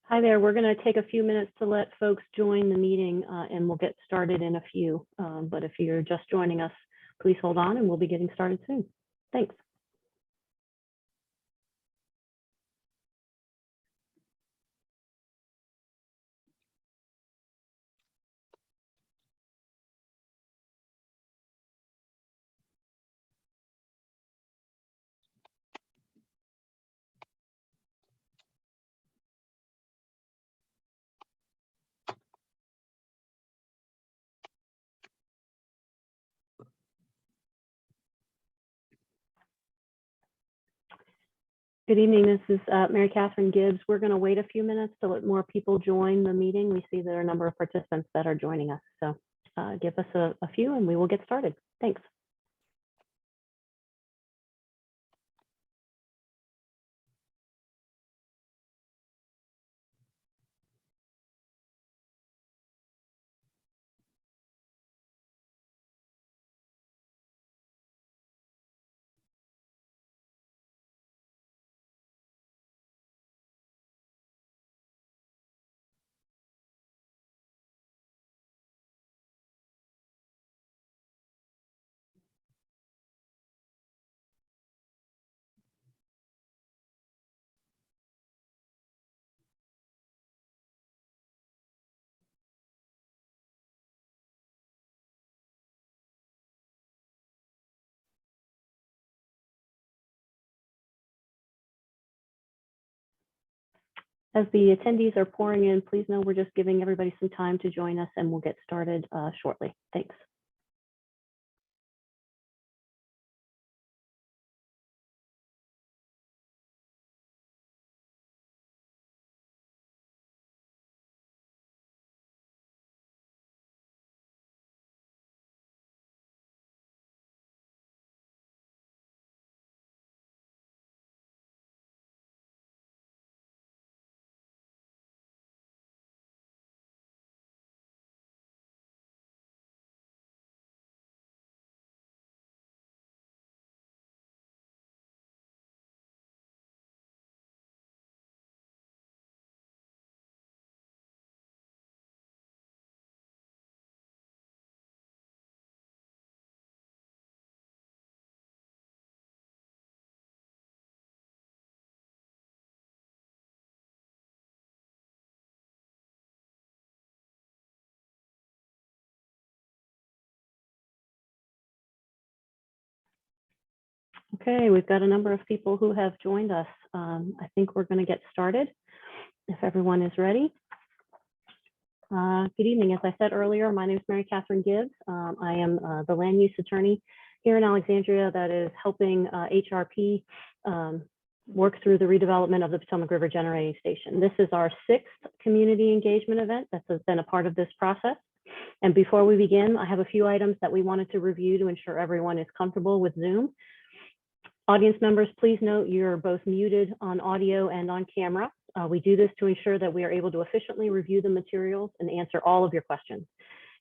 Hi there. We're going to take a few minutes to let folks join the meeting and we'll get started in a few. But if you're just joining us, please hold on and we'll be getting started soon. Thanks. Good evening. This is Mary Catherine Gibbs. We're going to wait a few minutes to let more people join the meeting. We see there are a number of participants that are joining us. So give us a few and we will get started. Thanks. As the attendees are pouring in, please know we're just giving everybody some time to join us and we'll get started shortly. Thanks. Okay, we've got a number of people who have joined us. I think we're going to get started if everyone is ready. Good evening. As I said earlier, my name is Mary Catherine Gibbs. I am the land use attorney here in Alexandria that is helping HRP work through the redevelopment of the Potomac River Generating Station. This is our 6th community engagement event that has been a part of this process. And before we begin, I have a few items that we wanted to review to ensure everyone is comfortable with Zoom. Audience members, please note you're both muted on audio and on camera. We do this to ensure that we are able to efficiently review the materials and answer all of your questions.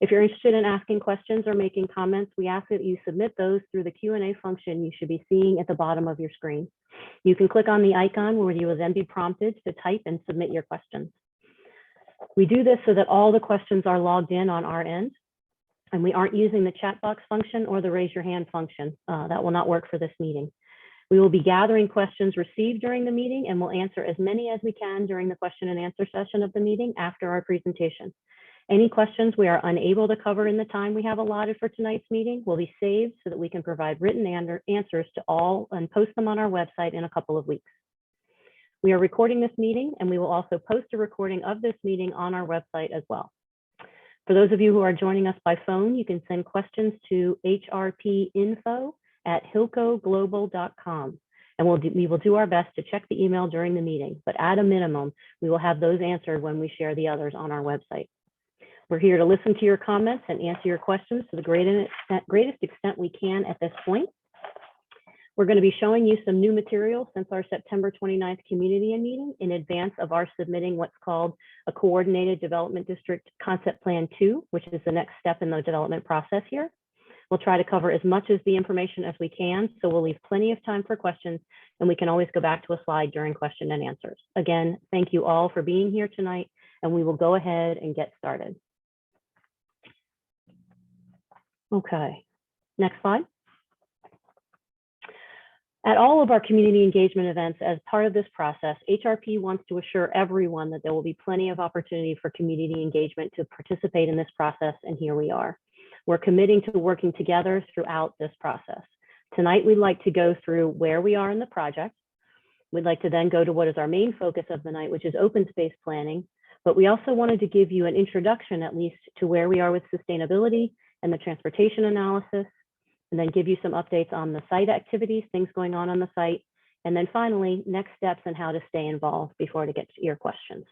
If you're interested in asking questions or making comments, we ask that you submit those through the Q&A function you should be seeing at the bottom of your screen. You can click on the icon where you will then be prompted to type and submit your questions. We do this so that all the questions are logged in on our end, and we aren't using the chat box function or the raise your hand function. That will not work for this meeting. We will be gathering questions received during the meeting and we'll answer as many as we can during the question and answer session of the meeting after our presentation. Any questions we are unable to cover in the time we have allotted for tonight's meeting will be saved so that we can provide written answers to all and post them on our website in a couple of weeks. We are recording this meeting and we will also post a recording of this meeting on our website as well. For those of you who are joining us by phone, you can send questions to hrpinfo@hilcoglobal.com. And we will do our best to check the email during the meeting, but at a minimum, we will have those answered when we share the others on our website. We're here to listen to your comments and answer your questions to the greatest extent we can at this point. We're going to be showing you some new material since our September 29th community meeting in advance of our submitting what's called a Coordinated Development District Concept Plan 2, which is the next step in the development process here. We'll try to cover as much of the information as we can, so we'll leave plenty of time for questions, and we can always go back to a slide during question and answers. Again, thank you all for being here tonight, and we will go ahead and get started. Okay, next slide. At all of our community engagement events, as part of this process, HRP wants to assure everyone that there will be plenty of opportunity for community engagement to participate in this process, and here we are. We're committing to working together throughout this process. Tonight, we'd like to go through where we are in the project. We'd like to then go to what is our main focus of the night, which is open space planning. But we also wanted to give you an introduction, at least, to where we are with sustainability and the transportation analysis, and then give you some updates on the site activities, things going on the site, and then finally, next steps and how to stay involved before to get to your questions.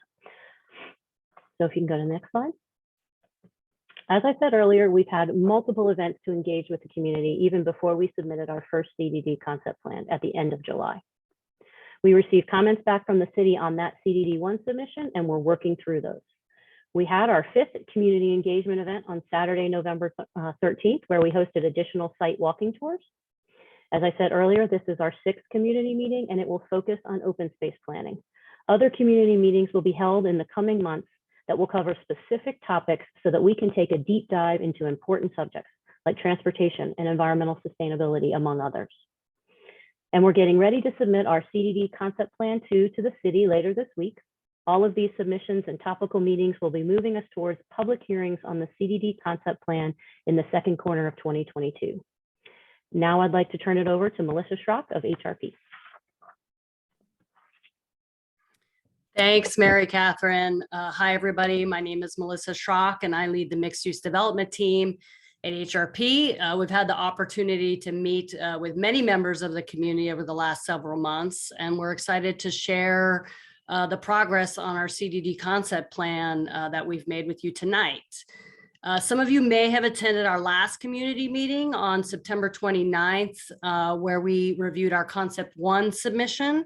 So if you can go to the next slide. As I said earlier, we've had multiple events to engage with the community even before we submitted our first CDD concept plan at the end of July. We received comments back from the city on that CDD1 submission, and we're working through those. We had our 5th community engagement event on Saturday, November 13th, where we hosted additional site walking tours. As I said earlier, this is our 6th community meeting, and it will focus on open space planning. Other community meetings will be held in the coming months that will cover specific topics so that we can take a deep dive into important subjects like transportation and environmental sustainability, among others. And we're getting ready to submit our CDD concept plan to the city later this week. All of these submissions and topical meetings will be moving us towards public hearings on the CDD concept plan in the second quarter of 2022. Now I'd like to turn it over to Melissa Schrock of HRP. Thanks, Mary Catherine. Hi, everybody. My name is Melissa Schrock, and I lead the mixed-use development team at HRP. We've had the opportunity to meet with many members of the community over the last several months, and we're excited to share the progress on our CDD concept plan that we've made with you tonight. Some of you may have attended our last community meeting on September 29th, where we reviewed our Concept 1 submission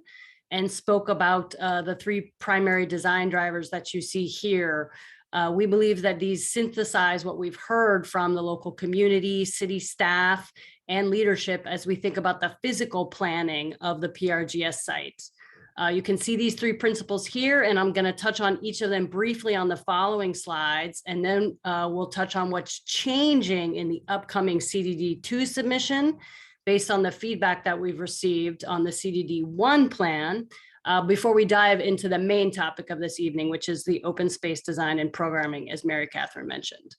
and spoke about the 3 primary design drivers that you see here. We believe that these synthesize what we've heard from the local community, city staff, and leadership as we think about the physical planning of the PRGS site. You can see these 3 principles here, and I'm going to touch on each of them briefly on the following slides, and then we'll touch on what's changing in the upcoming CDD2 submission based on the feedback that we've received on the CDD1 plan before we dive into the main topic of this evening, which is the open space design and programming, as Mary Catherine mentioned.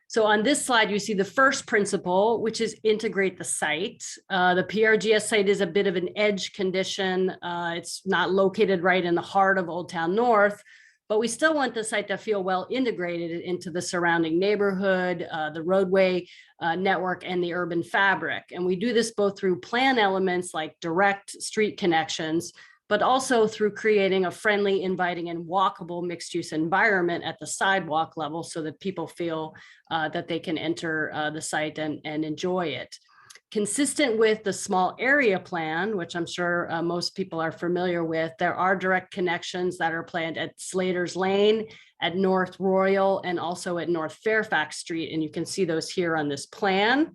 So on this slide, you see the first principle, which is integrate the site. The PRGS site is a bit of an edge condition. It's not located right in the heart of Old Town North, but we still want the site to feel well integrated into the surrounding neighborhood, the roadway network, and the urban fabric. And we do this both through plan elements like direct street connections, but also through creating a friendly, inviting, and walkable mixed-use environment at the sidewalk level so that people feel that they can enter the site and enjoy it. Consistent with the small area plan, which I'm sure most people are familiar with, there are direct connections that are planned at Slater's Lane, at North Royal, and also at North Fairfax Street. And you can see those here on this plan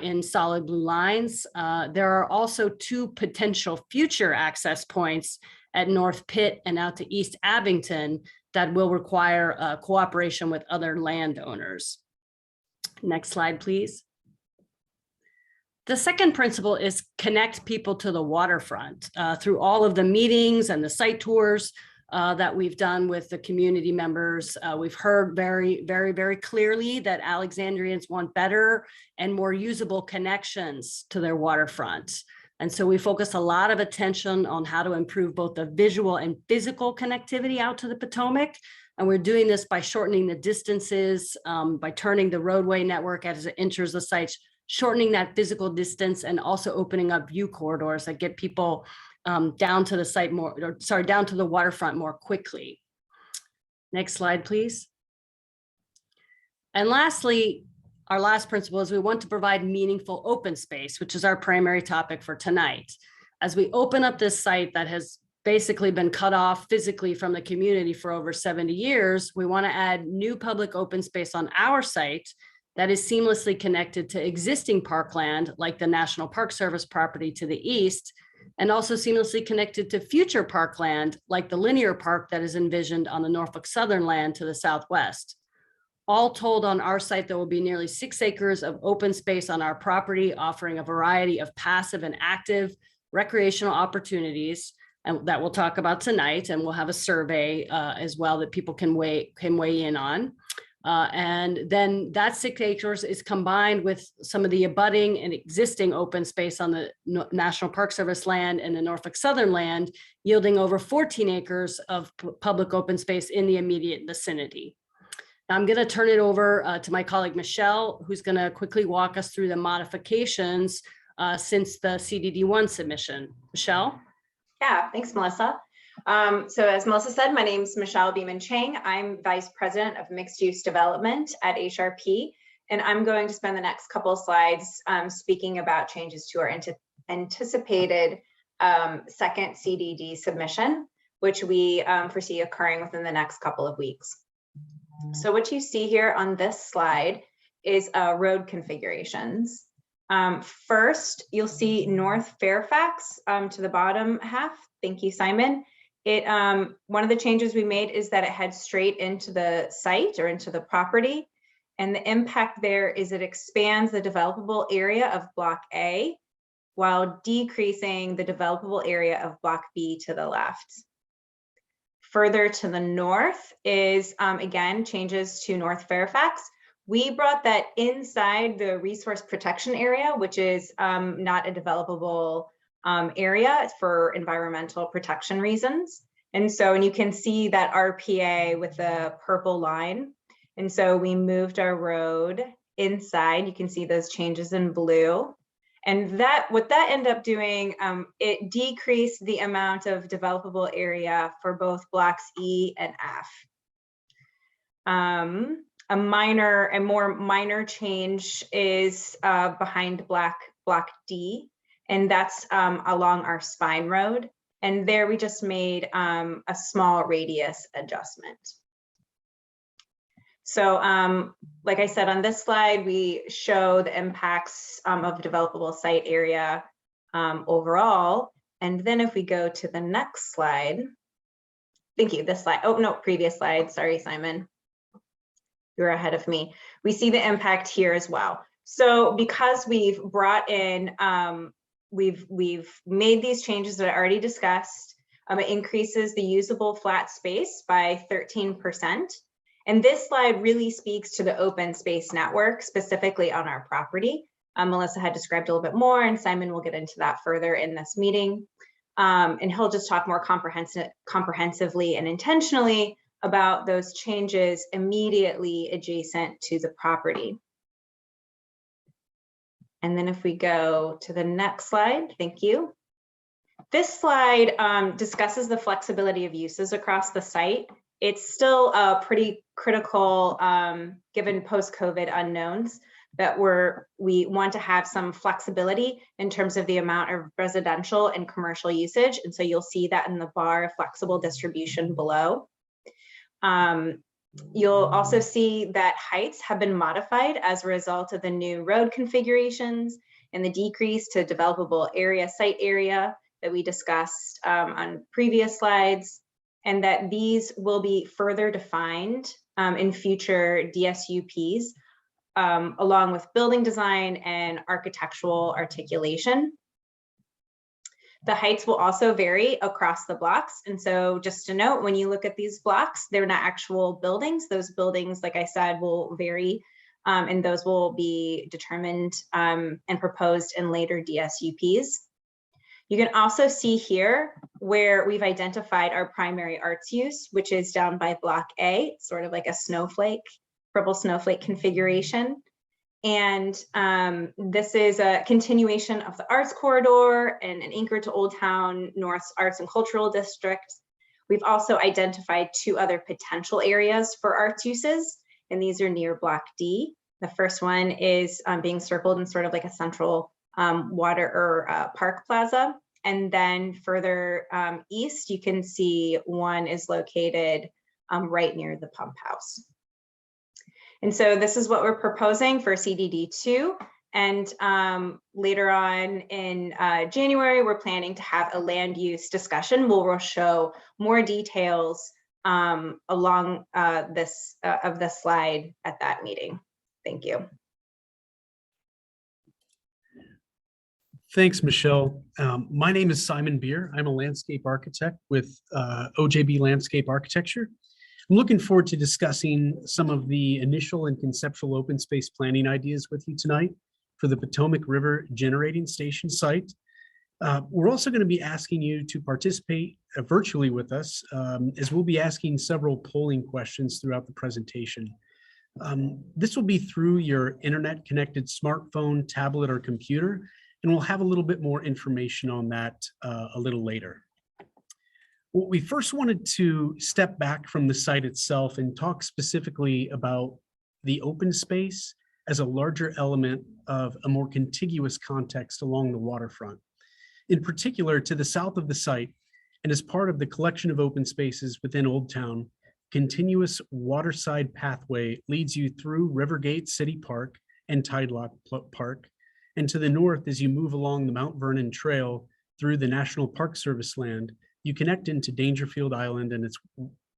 in solid blue lines. There are also 2 potential future access points at North Pitt and out to East Abington that will require cooperation with other landowners. Next slide, please. The second principle is connect people to the waterfront. Through all of the meetings and the site tours that we've done with the community members, we've heard very clearly that Alexandrians want better and more usable connections to their waterfront. And so we focus a lot of attention on how to improve both the visual and physical connectivity out to the Potomac. And we're doing this by shortening the distances, by turning the roadway network as it enters the site, shortening that physical distance, and also opening up view corridors that get people down to the site down to the waterfront more quickly. Next slide, please. And lastly, our last principle is we want to provide meaningful open space, which is our primary topic for tonight. As we open up this site that has basically been cut off physically from the community for over 70 years, we want to add new public open space on our site that is seamlessly connected to existing parkland, like the National Park Service property to the east, and also seamlessly connected to future parkland, like the linear park that is envisioned on the Norfolk Southern land to the southwest. All told, on our site, there will be nearly 6 acres of open space on our property, offering a variety of passive and active recreational opportunities, and that we'll talk about tonight. And we'll have a survey as well that people can weigh in on. And then that 6 acres is combined with some of the abutting and existing open space on the National Park Service land and the Norfolk Southern land, yielding over 14 acres of public open space in the immediate vicinity. Now I'm going to turn it over to my colleague, Michelle, who's going to quickly walk us through the modifications since the CDD1 submission. Michelle? Yeah, thanks, Melissa. So as Melissa said, my name is Michelle Beeman Chang. I'm Vice President of Mixed Use Development at HRP, and I'm going to spend the next couple of slides speaking about changes to our anticipated second CDD submission, which we foresee occurring within the next couple of weeks. So what you see here on this slide is road configurations. First, you'll see North Fairfax to the bottom half. Thank you, Simon. One of the changes we made is that it heads straight into the site or into the property. And the impact there is it expands the developable area of Block A while decreasing the developable area of Block B to the left. Further to the north is, again, changes to North Fairfax. We brought that inside the resource protection area, which is not a developable area for environmental protection reasons. And you can see that RPA with the purple line. And so we moved our road inside. You can see those changes in blue. And what that ended up doing, it decreased the amount of developable area for both blocks E and F. A more minor change is behind block D, and that's along our spine road. And there we just made a small radius adjustment. So like I said, on this slide, we show the impacts of developable site area overall. And then if we go to the next slide, thank you, this slide. Oh, no, previous slide. Sorry, Simon. You're ahead of me. We see the impact here as well. So because we've brought in, we've made these changes that I already discussed, it increases the usable flat space by 13%. And this slide really speaks to the open space network, specifically on our property. Melissa had described a little bit more, and Simon will get into that further in this meeting. And he'll just talk more comprehensively and intentionally about those changes immediately adjacent to the property. And then if we go to the next slide, thank you. This slide discusses the flexibility of uses across the site. It's still pretty critical given post-COVID unknowns that we want to have some flexibility in terms of the amount of residential and commercial usage. And so you'll see that in the bar flexible distribution below. You'll also see that heights have been modified as a result of the new road configurations and the decrease to developable area, site area that we discussed on previous slides, and that these will be further defined in future DSUPs, along with building design and architectural articulation. The heights will also vary across the blocks. And so just to note, when you look at these blocks, they're not actual buildings. Those buildings, like I said, will vary, and those will be determined and proposed in later DSUPs. You can also see here where we've identified our primary arts use, which is down by block A, sort of like a snowflake, purple snowflake configuration. And this is a continuation of the arts corridor and an anchor to Old Town North's Arts and Cultural District. We've also identified 2 other potential areas for arts uses, and these are near block D. The first one is being circled in sort of like a central water or park plaza. And then further east, you can see one is located right near the pump house. And so this is what we're proposing for CDD2. And later on in January, we're planning to have a land use discussion where we'll show more details along this slide at that meeting. Thank you. Thanks, Michelle. My name is Simon Beer. I'm a landscape architect with OJB Landscape Architecture. I'm looking forward to discussing some of the initial and conceptual open space planning ideas with you tonight for the Potomac River Generating Station site. We're also going to be asking you to participate virtually with us, as we'll be asking several polling questions throughout the presentation. This will be through your internet-connected smartphone, tablet, or computer, and we'll have a little bit more information on that a little later. Well, we first wanted to step back from the site itself and talk specifically about the open space as a larger element of a more contiguous context along the waterfront. In particular, to the south of the site, and as part of the collection of open spaces within Old Town, continuous waterside pathway leads you through Rivergate City Park and Tidelock Park, and to the north, as you move along the Mount Vernon Trail through the National Park Service land, you connect into Dangerfield Island and its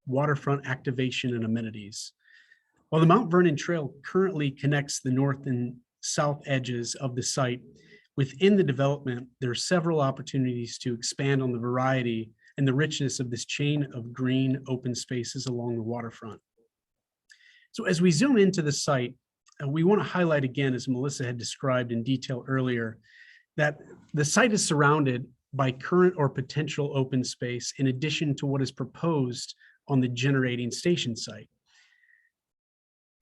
waterfront activation and amenities. While the Mount Vernon Trail currently connects the north and south edges of the site, within the development, there are several opportunities to expand on the variety and the richness of this chain of green open spaces along the waterfront. So as we zoom into the site, we want to highlight again, as Melissa had described in detail earlier, that the site is surrounded by current or potential open space in addition to what is proposed on the generating station site.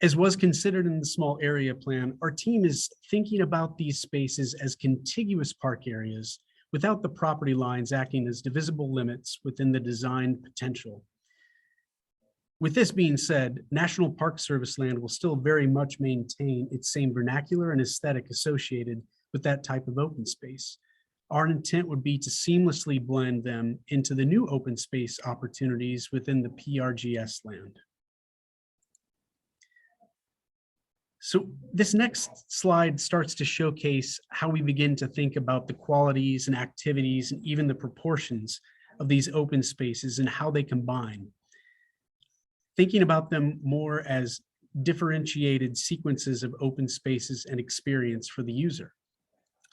As was considered in the small area plan, our team is thinking about these spaces as contiguous park areas without the property lines acting as divisible limits within the design potential. With this being said, National Park Service land will still very much maintain its same vernacular and aesthetic associated with that type of open space. Our intent would be to seamlessly blend them into the new open space opportunities within the PRGS land. So this next slide starts to showcase how we begin to think about the qualities and activities and even the proportions of these open spaces and how they combine. Thinking about them more as differentiated sequences of open spaces and experience for the user.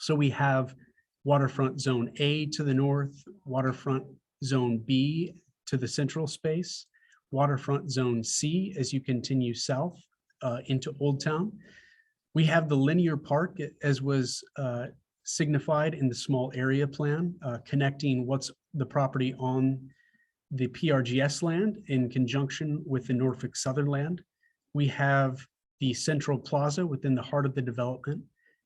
So we have Waterfront Zone A to the north, Waterfront Zone B to the central space, Waterfront Zone C as you continue south into Old Town. We have the linear park as was signified in the small area plan, connecting what's the property on the PRGS land in conjunction with the Norfolk Southern land. We have the Central Plaza within the heart of the development,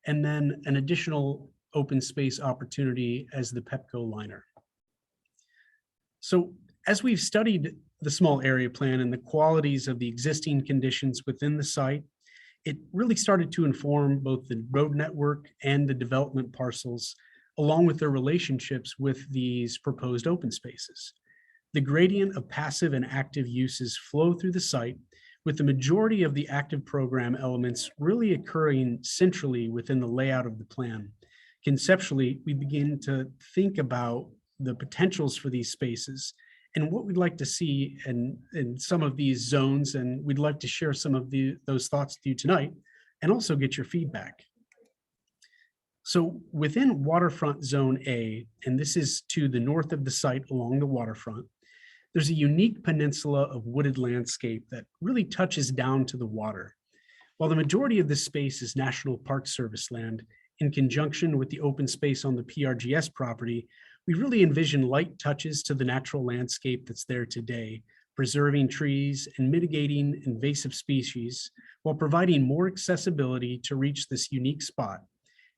and then an additional open space opportunity as the Pepco liner. So as we've studied the small area plan and the qualities of the existing conditions within the site, it really started to inform both the road network and the development parcels, along with their relationships with these proposed open spaces. The gradient of passive and active uses flow through the site, with the majority of the active program elements really occurring centrally within the layout of the plan. Conceptually, we begin to think about the potentials for these spaces and what we'd like to see in some of these zones, and we'd like to share some of those thoughts with you tonight, and also get your feedback. So within Waterfront Zone A, and this is to the north of the site along the waterfront, there's a unique peninsula of wooded landscape that really touches down to the water. While the majority of this space is National Park Service land, in conjunction with the open space on the PRGS property, we really envision light touches to the natural landscape that's there today, preserving trees and mitigating invasive species while providing more accessibility to reach this unique spot.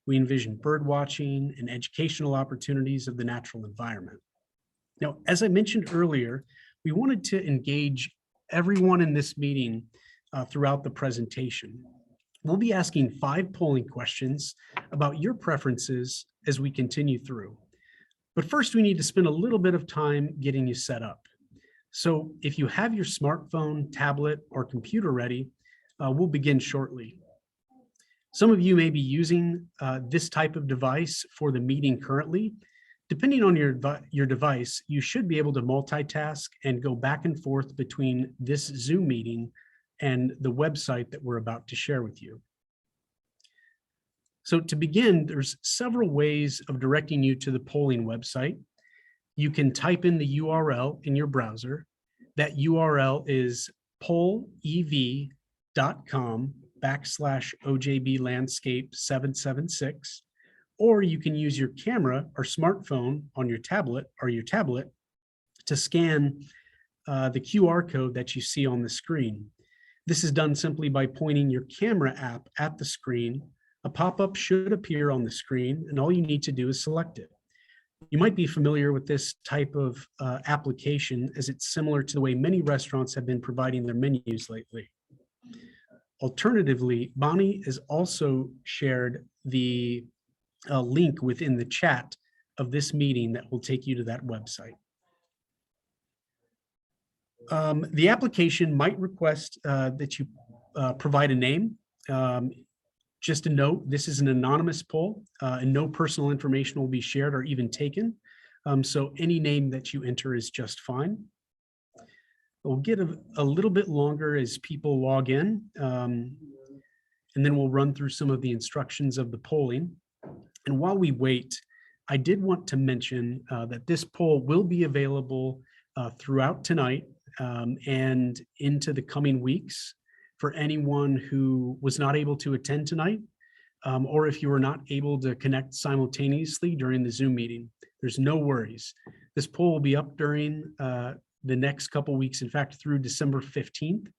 We envision bird watching and educational opportunities of the natural environment. Now, as I mentioned earlier, we wanted to engage everyone in this meeting throughout the presentation. We'll be asking 5 polling questions about your preferences as we continue through. But first, we need to spend a little bit of time getting you set up. So if you have your smartphone, tablet, or computer ready, We'll begin shortly. Some of you may be using this type of device for the meeting currently. Depending on your device, you should be able to multitask and go back and forth between this Zoom meeting and the website that we're about to share with you. So to begin, there's several ways of directing you to the polling website. You can type in the URL in your browser. That URL is polev.com/OJB landscape 776, or you can use your camera or smartphone on your tablet to scan the QR code that you see on the screen. This is done simply by pointing your camera app at the screen. A pop-up should appear on the screen, and all you need to do is select it. You might be familiar with this type of application, as it's similar to the way many restaurants have been providing their menus lately. Alternatively, Bonnie has also shared the link within the chat of this meeting that will take you to that website. The application might request that you provide a name. Just a note, this is an anonymous poll and no personal information will be shared or even taken. So any name that you enter is just fine. We'll get a little bit longer as people log in, and then we'll run through some of the instructions of the polling. And while we wait, I did want to mention that this poll will be available throughout tonight and into the coming weeks for anyone who was not able to attend tonight, or if you were not able to connect simultaneously during the Zoom meeting. There's no worries. This poll will be up during the next couple weeks, in fact, through December 15th,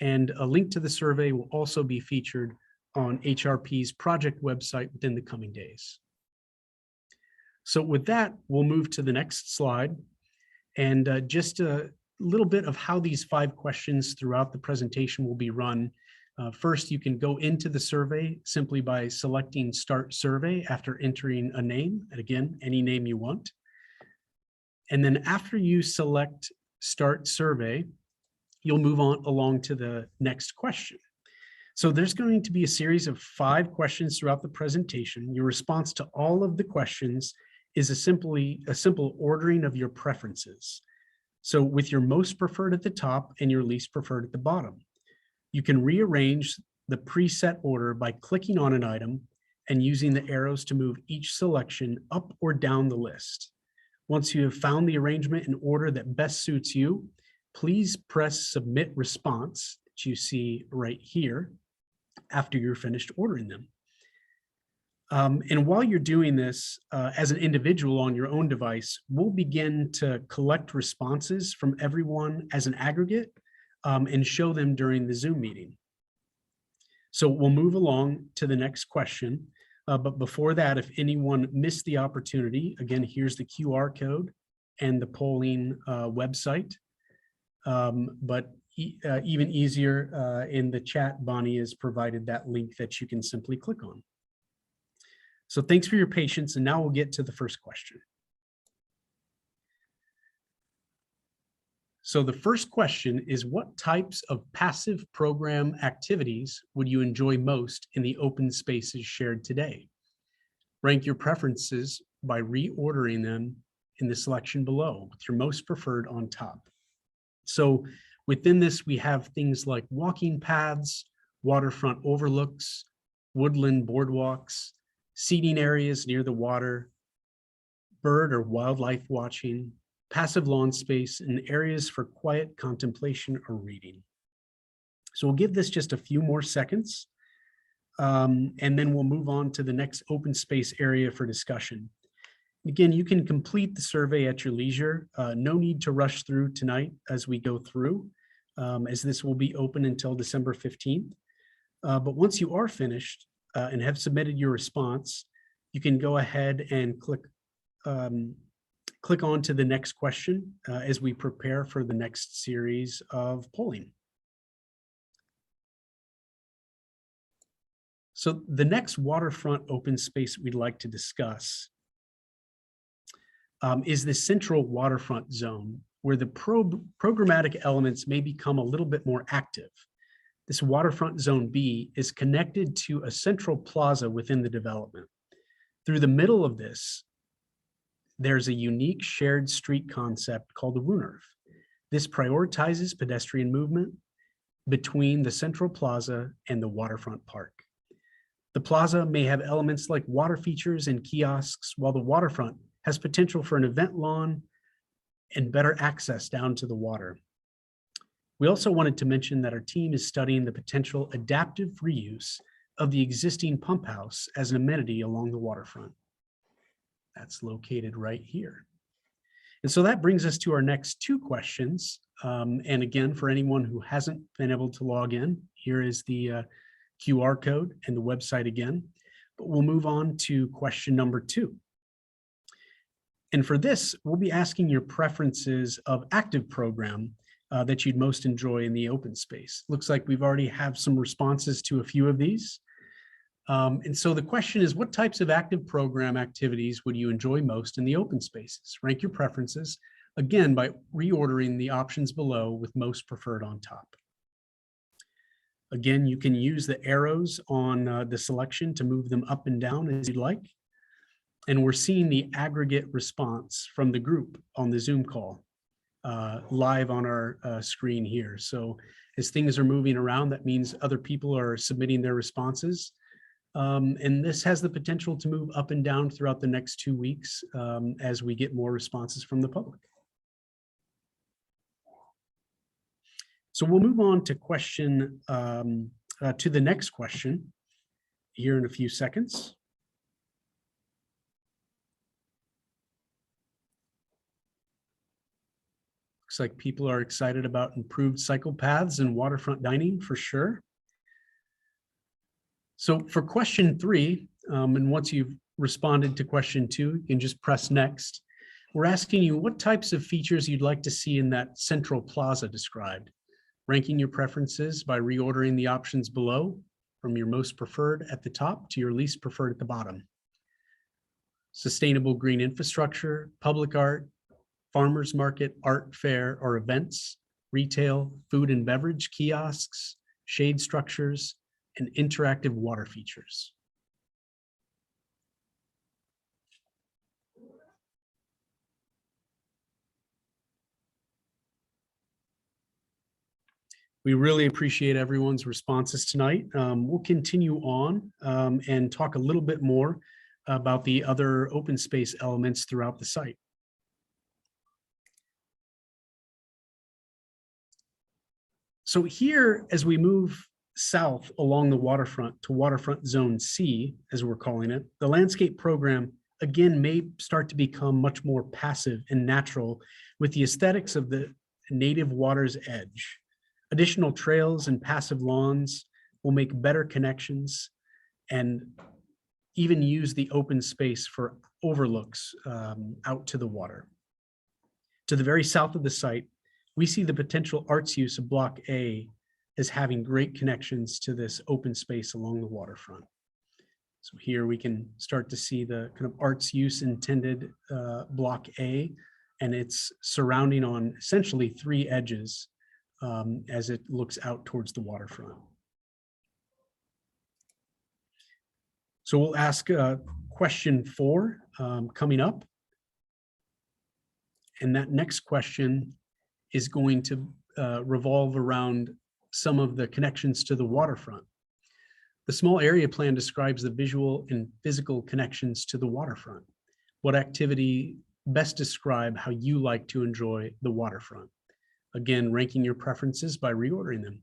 and a link to the survey will also be featured on HRP's project website within the coming days. So with that, we'll move to the next slide, and just a little bit of how these 5 questions throughout the presentation will be run. First, you can go into the survey simply by selecting Start Survey after entering a name, and again, any name you want. And then after you select Start Survey, you'll move on along to the next question. So there's going to be a series of 5 questions throughout the presentation. Your response to all of the questions is a simple ordering of your preferences. So with your most preferred at the top and your least preferred at the bottom, you can rearrange the preset order by clicking on an item and using the arrows to move each selection up or down the list. Once you have found the arrangement and order that best suits you, please press Submit Response that you see right here after you're finished ordering them. And while you're doing this, as an individual on your own device, we'll begin to collect responses from everyone as an aggregate and show them during the Zoom meeting. So we'll move along to the next question. But before that, if anyone missed the opportunity, again, here's the QR code and the polling website. But even easier, in the chat, Bonnie has provided that link that you can simply click on. So thanks for your patience, and now we'll get to the first question. So the first question is, what types of passive program activities would you enjoy most in the open spaces shared today? Rank your preferences by reordering them in the selection below, with your most preferred on top. So within this, we have things like walking paths, waterfront overlooks, woodland boardwalks, seating areas near the water, bird or wildlife watching, passive lawn space, and areas for quiet contemplation or reading. So we'll give this just a few more seconds, and then we'll move on to the next open space area for discussion. Again, you can complete the survey at your leisure. No need to rush through tonight as we go through, as this will be open until December 15th. But once you are finished, and have submitted your response, you can go ahead and click on to the next question as we prepare for the next series of polling. So the next waterfront open space we'd like to discuss is the central waterfront zone, where the programmatic elements may become a little bit more active. This waterfront zone B is connected to a central plaza within the development. Through the middle of this, there's a unique shared street concept called the Woonerf. This prioritizes pedestrian movement between the central plaza and the waterfront park. The plaza may have elements like water features and kiosks, while the waterfront has potential for an event lawn and better access down to the water. We also wanted to mention that our team is studying the potential adaptive reuse of the existing pump house as an amenity along the waterfront. That's located right here. And so that brings us to our next two questions. And again, for anyone who hasn't been able to log in, here is the QR code and the website again. But we'll move on to question number 2. And for this, we'll be asking your preferences of active program that you'd most enjoy in the open space. Looks like we've already have some responses to a few of these. And so the question is, what types of active program activities would you enjoy most in the open spaces? Rank your preferences, again, by reordering the options below with most preferred on top. Again, you can use the arrows on the selection to move them up and down as you'd like. And we're seeing the aggregate response from the group on the Zoom call live on our screen here. So as things are moving around, that means other people are submitting their responses. And this has the potential to move up and down throughout the next 2 weeks as we get more responses from the public. So we'll move on to question to the next question here in a few seconds. Looks like people are excited about improved cycle paths and waterfront dining for sure. So for question 3, and once you've responded to question 2, you can just press next. We're asking you what types of features you'd like to see in that central plaza described, ranking your preferences by reordering the options below from your most preferred at the top to your least preferred at the bottom. Sustainable green infrastructure, public art, farmers market, art fair or events, retail, food and beverage kiosks, shade structures, and interactive water features. We really appreciate everyone's responses tonight. We'll continue on and talk a little bit more about the other open space elements throughout the site. So here, as we move south along the waterfront to waterfront zone C, as we're calling it, the landscape program again may start to become much more passive and natural with the aesthetics of the native water's edge. Additional trails and passive lawns will make better connections and even use the open space for overlooks out to the water. To the very south of the site, we see the potential arts use of Block A as having great connections to this open space along the waterfront. So here we can start to see the kind of arts use intended Block A, and it's surrounding on essentially 3 edges as it looks out towards the waterfront. So we'll ask question 4 coming up. And that next question is going to revolve around some of the connections to the waterfront. The small area plan describes the visual and physical connections to the waterfront. What activity best describe how you like to enjoy the waterfront? Again, ranking your preferences by reordering them.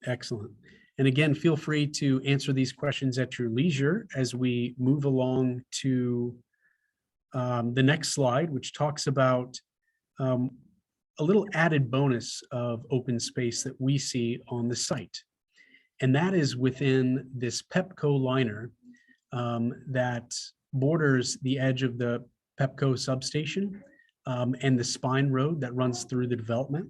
Excellent. And again, feel free to answer these questions at your leisure as we move along to the next slide, which talks about a little added bonus of open space that we see on the site. And that is within this Pepco liner that borders the edge of the Pepco substation and the spine road that runs through the development.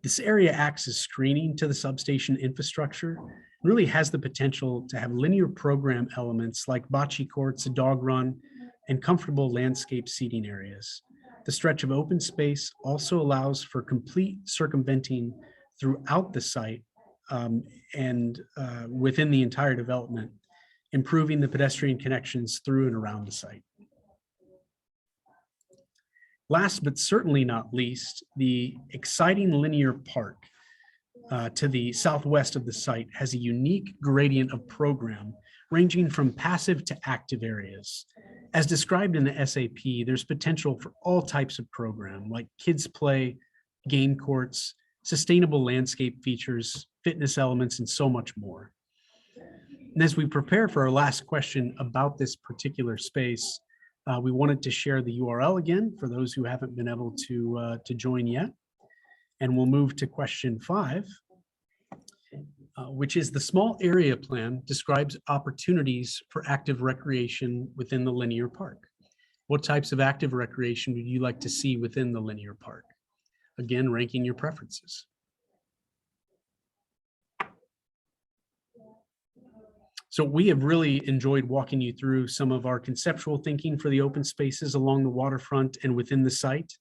This area acts as screening to the substation infrastructure and really has the potential to have linear program elements like bocce courts, a dog run, and comfortable landscape seating areas. The stretch of open space also allows for complete circumventing throughout the site and within the entire development, improving the pedestrian connections through and around the site. Last but certainly not least, the exciting linear park to the southwest of the site has a unique gradient of program ranging from passive to active areas. As described in the SAP, there's potential for all types of program like kids play, game courts, sustainable landscape features, fitness elements, and so much more. And as we prepare for our last question about this particular space, we wanted to share the URL again for those who haven't been able to join yet. And we'll move to question 5, which is the small area plan describes opportunities for active recreation within the linear park. What types of active recreation would you like to see within the linear park? Again, ranking your preferences. So we have really enjoyed walking you through some of our conceptual thinking for the open spaces along the waterfront and within the site.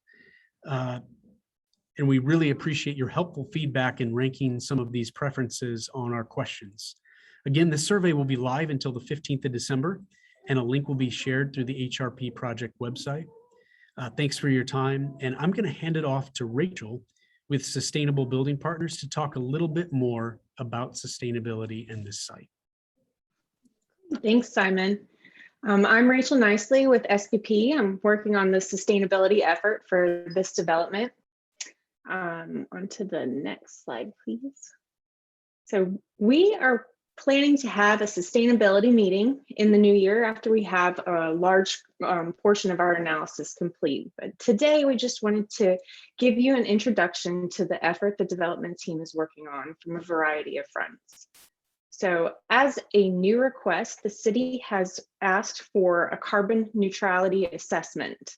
And we really appreciate your helpful feedback in ranking some of these preferences on our questions. Again, the survey will be live until the 15th of December, and a link will be shared through the HRP project website. Thanks for your time, and I'm going to hand it off to Rachel with Sustainable Building Partners to talk a little bit more about sustainability in this site. Thanks, Simon. I'm Rachel Nicely with SPP. I'm working on the sustainability effort for this development. On to the next slide, please. So we are planning to have a sustainability meeting in the new year after we have a large portion of our analysis complete. But today we just wanted to give you an introduction to the effort the development team is working on from a variety of fronts. So as a new request, the city has asked for a carbon neutrality assessment.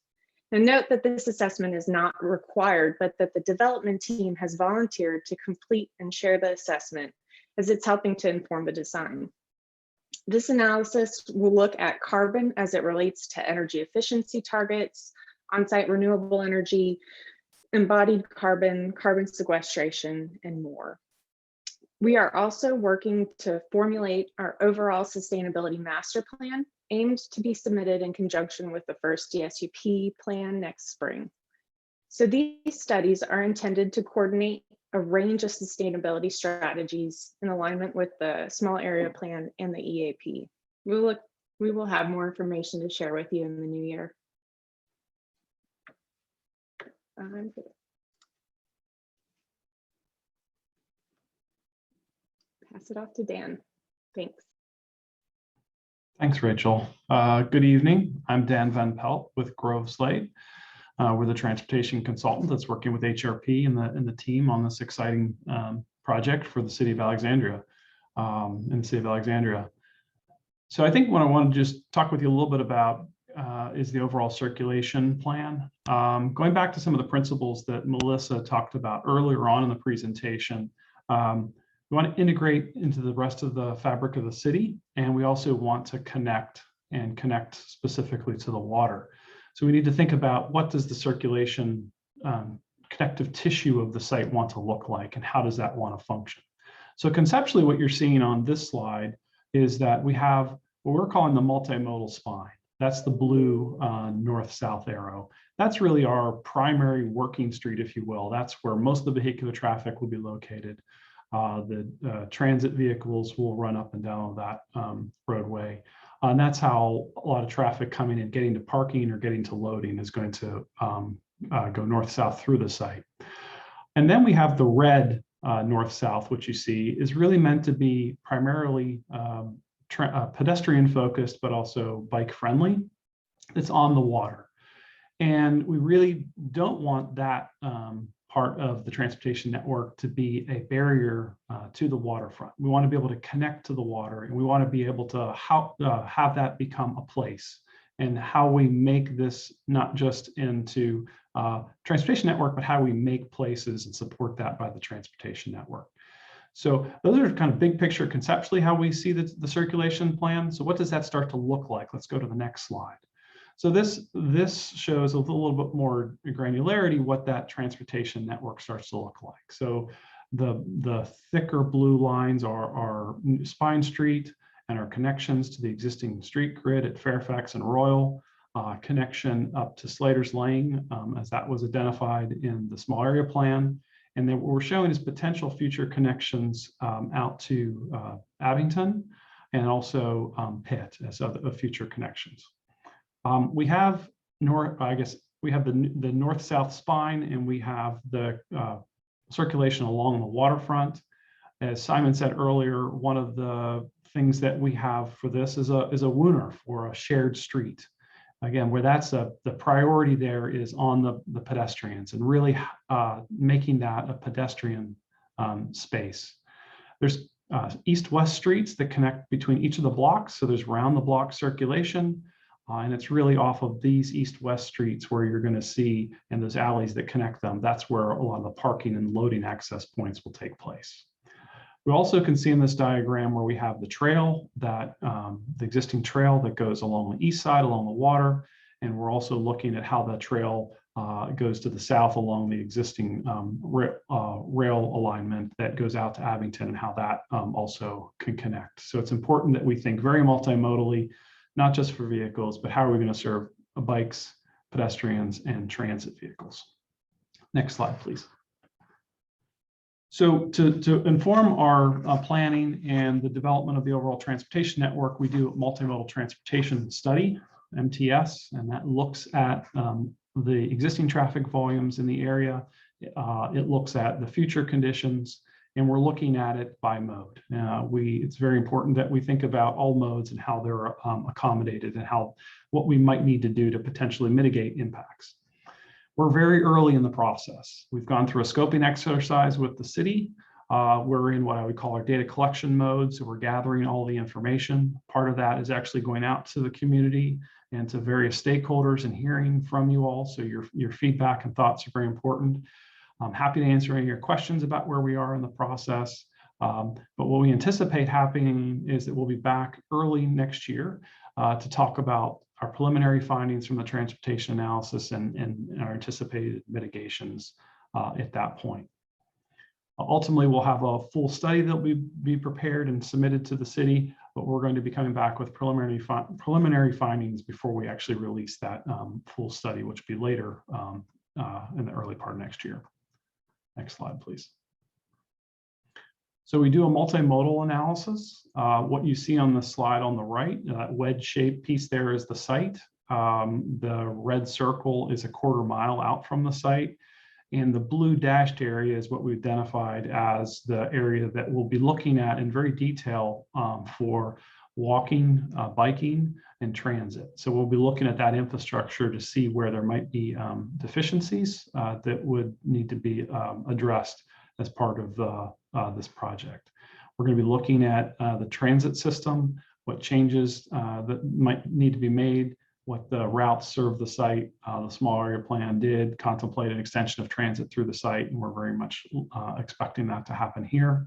Now note that this assessment is not required, but that the development team has volunteered to complete and share the assessment as it's helping to inform the design. This analysis will look at carbon as it relates to energy efficiency targets, on-site renewable energy, embodied carbon, carbon sequestration, and more. We are also working to formulate our overall sustainability master plan, aimed to be submitted in conjunction with the first DSUP plan next spring. So these studies are intended to coordinate a range of sustainability strategies in alignment with the small area plan and the EAP. We will have more information to share with you in the new year. Pass it off to Dan. Thanks. Thanks, Rachel. Good evening. I'm Dan Van Pelt with Grove Slate. We're the transportation consultant that's working with HRP and the team on this exciting project for the city of Alexandria, in the city of Alexandria. So I think what I want to just talk with you a little bit about is the overall circulation plan. Going back to some of the principles that Melissa talked about earlier on in the presentation, we want to integrate into the rest of the fabric of the city, and we also want to connect specifically to the water. So we need to think about what does the circulation connective tissue of the site want to look like, and how does that want to function? So conceptually, what you're seeing on this slide is that we have what we're calling the multimodal spine. That's the blue north-south arrow. That's really our primary working street, if you will. That's where most of the vehicular traffic will be located. The transit vehicles will run up and down that roadway. And that's how a lot of traffic coming in, getting to parking or getting to loading is going to go north-south through the site. And then we have the red north-south, which you see is really meant to be primarily pedestrian focused, but also bike friendly. It's on the water. And we really don't want that part of the transportation network to be a barrier to the waterfront. We want to be able to connect to the water, and we want to be able to have that become a place, and how we make this not just into transportation network, but how we make places and support that by the transportation network. So those are kind of big picture conceptually how we see the circulation plan. So what does that start to look like? Let's go to the next slide. So this shows a little bit more granularity what that transportation network starts to look like. So the thicker blue lines are Spine Street and our connections to the existing street grid at Fairfax and Royal, connection up to Slater's Lane, as that was identified in the small area plan. And then what we're showing is potential future connections out to Abington and also Pitt as of future connections. We have we have the north-south spine, and we have the circulation along the waterfront. As Simon said earlier, one of the things that we have for this is a wooner for a shared street. Again, where that's the priority there is on the pedestrians and really making that a pedestrian space. There's east-west streets that connect between each of the blocks. So there's round-the-block circulation. And it's really off of these east-west streets where you're going to see, and those alleys that connect them, that's where a lot of the parking and loading access points will take place. We also can see in this diagram where we have the trail, that the existing trail that goes along the east side, along the water, and we're also looking at how that trail goes to the south along the existing rail alignment that goes out to Abington, and how that also can connect. So it's important that we think very multimodally, not just for vehicles, but how are we going to serve bikes, pedestrians, and transit vehicles. Next slide, please. So to inform our planning and the development of the overall transportation network, we do a multimodal transportation study, MTS, and that looks at the existing traffic volumes in the area. It looks at the future conditions, and we're looking at it by mode. It's very important that we think about all modes and how they're accommodated and what we might need to do to potentially mitigate impacts. We're very early in the process. We've gone through a scoping exercise with the city. We're in what I would call our data collection mode. So we're gathering all the information. Part of that is actually going out to the community and to various stakeholders and hearing from you all. So your feedback and thoughts are very important. I'm happy to answer any of your questions about where we are in the process. But what we anticipate happening is that we'll be back early next year to talk about our preliminary findings from the transportation analysis and our anticipated mitigations at that point. Ultimately, we'll have a full study that will be prepared and submitted to the city, but we're going to be coming back with preliminary findings before we actually release that full study, which will be later in the early part of next year. Next slide, please. So we do a multimodal analysis. What you see on the slide on the right, that wedge-shaped piece there is the site. The red circle is a 1/4 mile out from the site. And the blue dashed area is what we identified as the area that we'll be looking at in very detail for walking, biking, and transit. So we'll be looking at that infrastructure to see where there might be deficiencies that would need to be addressed as part of this project. We're going to be looking at the transit system, what changes that might need to be made, what the routes serve the site. The small area plan did contemplate an extension of transit through the site, and we're very much expecting that to happen here.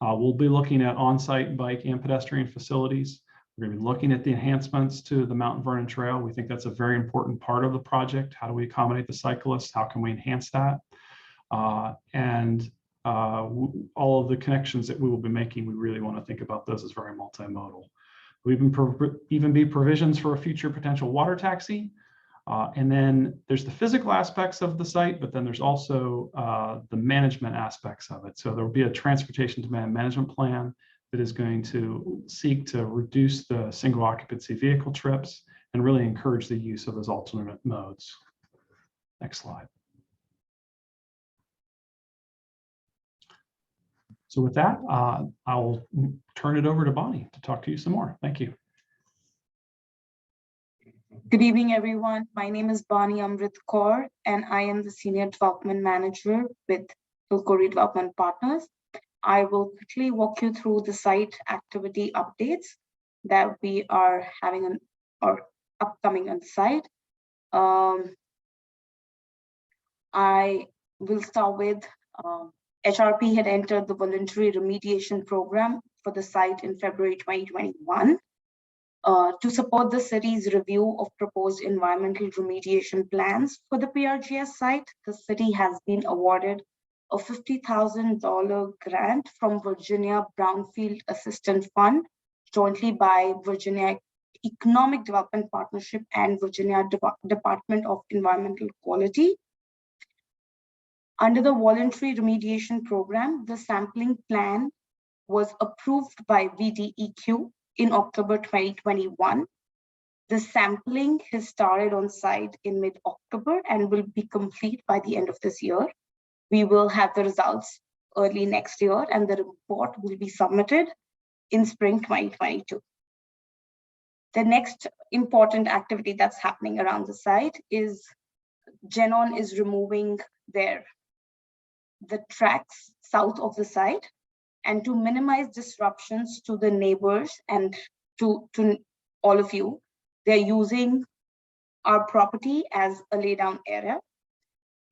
We'll be looking at on-site bike and pedestrian facilities. We're going to be looking at the enhancements to the Mount Vernon Trail. We think that's a very important part of the project. How do we accommodate the cyclists? How can we enhance that? All of the connections that we will be making, we really want to think about those as very multimodal. We even be provisions for a future potential water taxi. And then there's the physical aspects of the site, but then there's also the management aspects of it. So there will be a transportation demand management plan that is going to seek to reduce the single occupancy vehicle trips and really encourage the use of those alternate modes. Next slide. So with that, I'll turn it over to Bonnie to talk to you some more. Thank you. Good evening, everyone. My name is Bonnie Amrit Kaur, and I am the Senior Development Manager with Hilco Redevelopment Partners. I will quickly walk you through the site activity updates that we are having or upcoming on the site. I will start with HRP had entered the voluntary remediation program for the site in February 2021. To support the city's review of proposed environmental remediation plans for the PRGS site, the city has been awarded a $50,000 grant from Virginia Brownfield Assistance Fund, jointly by Virginia Economic Development Partnership and Virginia Department of Environmental Quality. Under the voluntary remediation program, the sampling plan was approved by VDEQ in October 2021. The sampling has started on site in mid-October and will be complete by the end of this year. We will have the results early next year, and the report will be submitted in spring 2022. The next important activity that's happening around the site is Genon is removing the tracks south of the site, and to minimize disruptions to the neighbors and to all of you, they're using our property as a laydown area.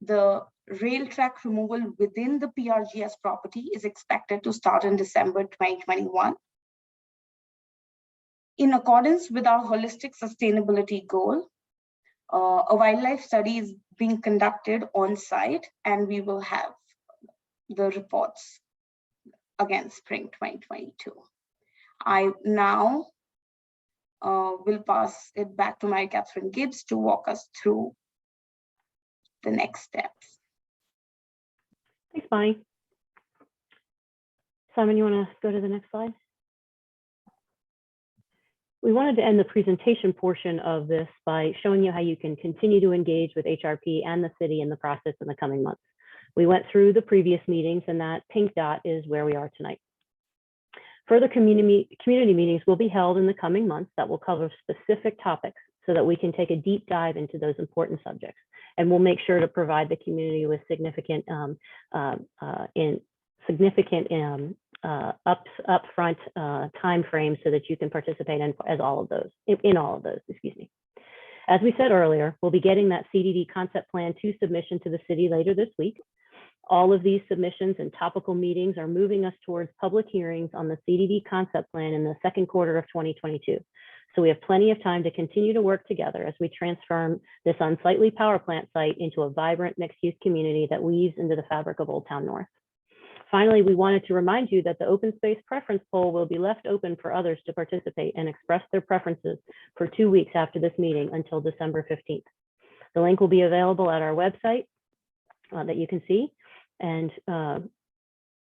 The rail track removal within the PRGS property is expected to start in December 2021. In accordance with our holistic sustainability goal, a wildlife study is being conducted on site, and we will have the reports again spring 2022. I now will pass it back to Mary Catherine Gibbs to walk us through the next steps. Thanks, Bonnie. Simon, you want to go to the next slide? We wanted to end the presentation portion of this by showing you how you can continue to engage with HRP and the city in the process in the coming months. We went through the previous meetings, and that pink dot is where we are tonight. Further community meetings will be held in the coming months that will cover specific topics so that we can take a deep dive into those important subjects. And we'll make sure to provide the community with significant upfront time frames so that you can participate in all of those. Excuse me. As we said earlier, we'll be getting that CDD concept plan to submission to the city later this week. All of these submissions and topical meetings are moving us towards public hearings on the CDD concept plan in the second quarter of 2022. So we have plenty of time to continue to work together as we transform this unsightly power plant site into a vibrant mixed-use community that weaves into the fabric of Old Town North. Finally, we wanted to remind you that the open space preference poll will be left open for others to participate and express their preferences for 2 weeks after this meeting until December 15th. The link will be available at our website that you can see, and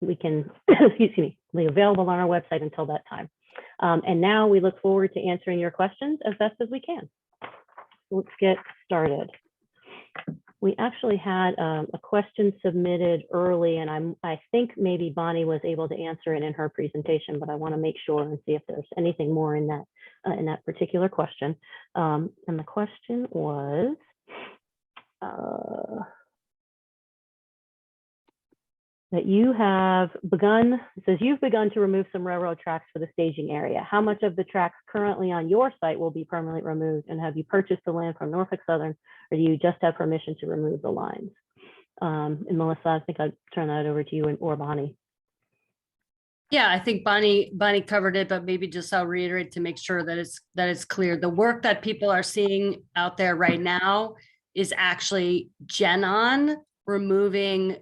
we can, excuse me, be available on our website until that time. And now we look forward to answering your questions as best as we can. Let's get started. We actually had a question submitted early, and I think maybe Bonnie was able to answer it in her presentation, but I want to make sure and see if there's anything more in that particular question. And the question was, that you have begun, it says you've begun to remove some railroad tracks for the staging area. How much of the tracks currently on your site will be permanently removed? And have you purchased the land from Norfolk Southern, or do you just have permission to remove the lines? And Melissa, I think I'd turn that over to you or Bonnie. Yeah, I think Bonnie covered it, but maybe just I'll reiterate to make sure that it's clear. The work that people are seeing out there right now is actually Genon removing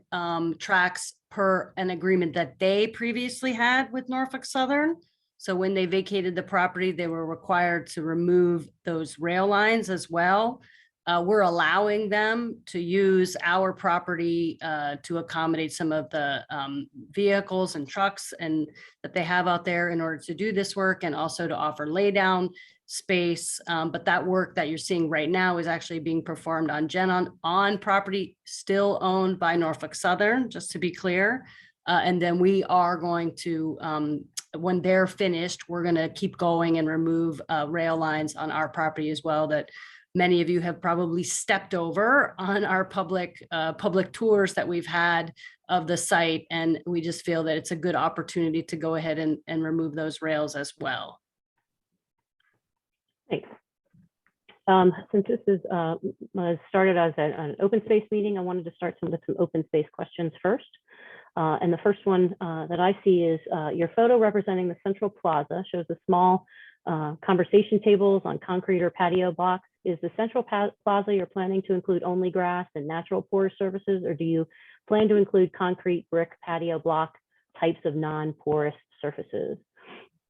tracks per an agreement that they previously had with Norfolk Southern. So when they vacated the property, they were required to remove those rail lines as well. We're allowing them to use our property to accommodate some of the vehicles and trucks and that they have out there in order to do this work, and also to offer laydown space. But that work that you're seeing right now is actually being performed on Genon on property still owned by Norfolk Southern, just to be clear. And then we are going to, when they're finished, we're going to keep going and remove rail lines on our property as well that many of you have probably stepped over on our public tours that we've had of the site. And we just feel that it's a good opportunity to go ahead and remove those rails as well. Thanks. Since this is started as an open space meeting, I wanted to start with some open space questions first. And the first one that I see is your photo representing the central plaza shows a small conversation tables on concrete or patio blocks. Is the central plaza you're planning to include only grass and natural porous surfaces, or do you plan to include concrete, brick, patio block types of non-porous surfaces?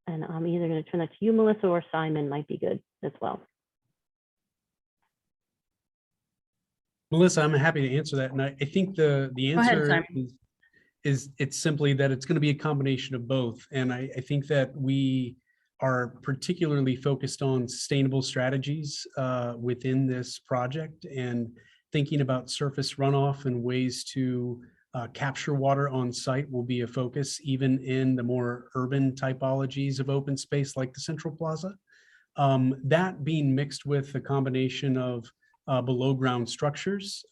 And I'm either going to turn that to you, Melissa, or Simon might be good as well. Melissa, I'm happy to answer that. And I think the Go ahead, answer Simon. is it's simply that it's going to be a combination of both. And I think that we are particularly focused on sustainable strategies within this project and thinking about surface runoff and ways to capture water on site will be a focus, even in the more urban typologies of open space like the Central Plaza. That being mixed with a combination of below ground structures,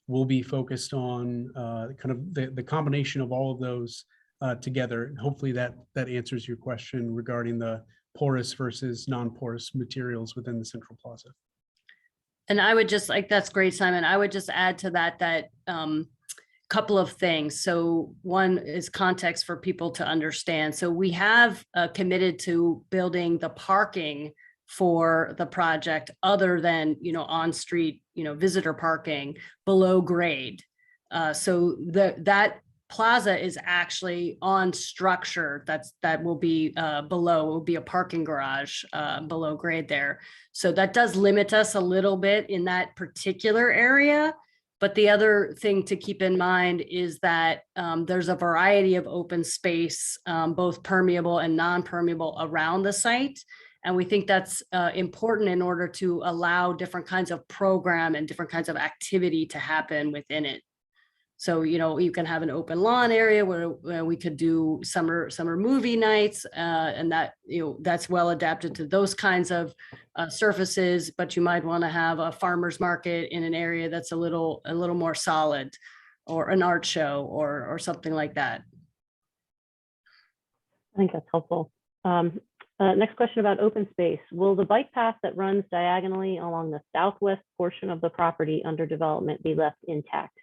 we'll be focused on kind of the combination of all of those together. Hopefully that answers your question regarding the porous versus non-porous materials within the Central Plaza. And I would just that's great, Simon. I would just add to that couple of things. So one is context for people to understand. So we have committed to building the parking for the project other than, on-street, visitor parking below grade. So that plaza is actually on structure that will be below, will be a parking garage below grade there. So that does limit us a little bit in that particular area. But the other thing to keep in mind is that there's a variety of open space, both permeable and non-permeable around the site. And we think that's important in order to allow different kinds of program and different kinds of activity to happen within it. So, you can have an open lawn area where we could do summer movie nights, and that, that's well adapted to those kinds of surfaces. But you might want to have a farmer's market in an area that's a little more solid, or an art show, or something like that. I think that's helpful. Next question about open space. Will the bike path that runs diagonally along the southwest portion of the property under development be left intact?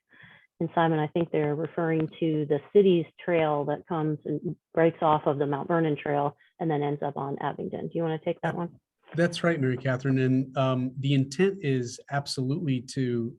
And Simon, I think they're referring to the city's trail that comes and breaks off of the Mount Vernon Trail and then ends up on Abingdon. Do you want to take that one? That's right, Mary Catherine. And the intent is absolutely to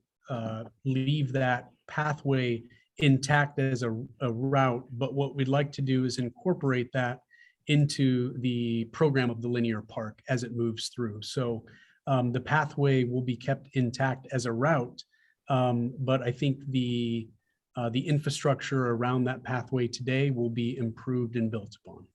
leave that pathway intact as a route. But what we'd like to do is incorporate that into the program of the linear park as it moves through. So the pathway will be kept intact as a route. But I think the infrastructure around that pathway today will be improved and built upon.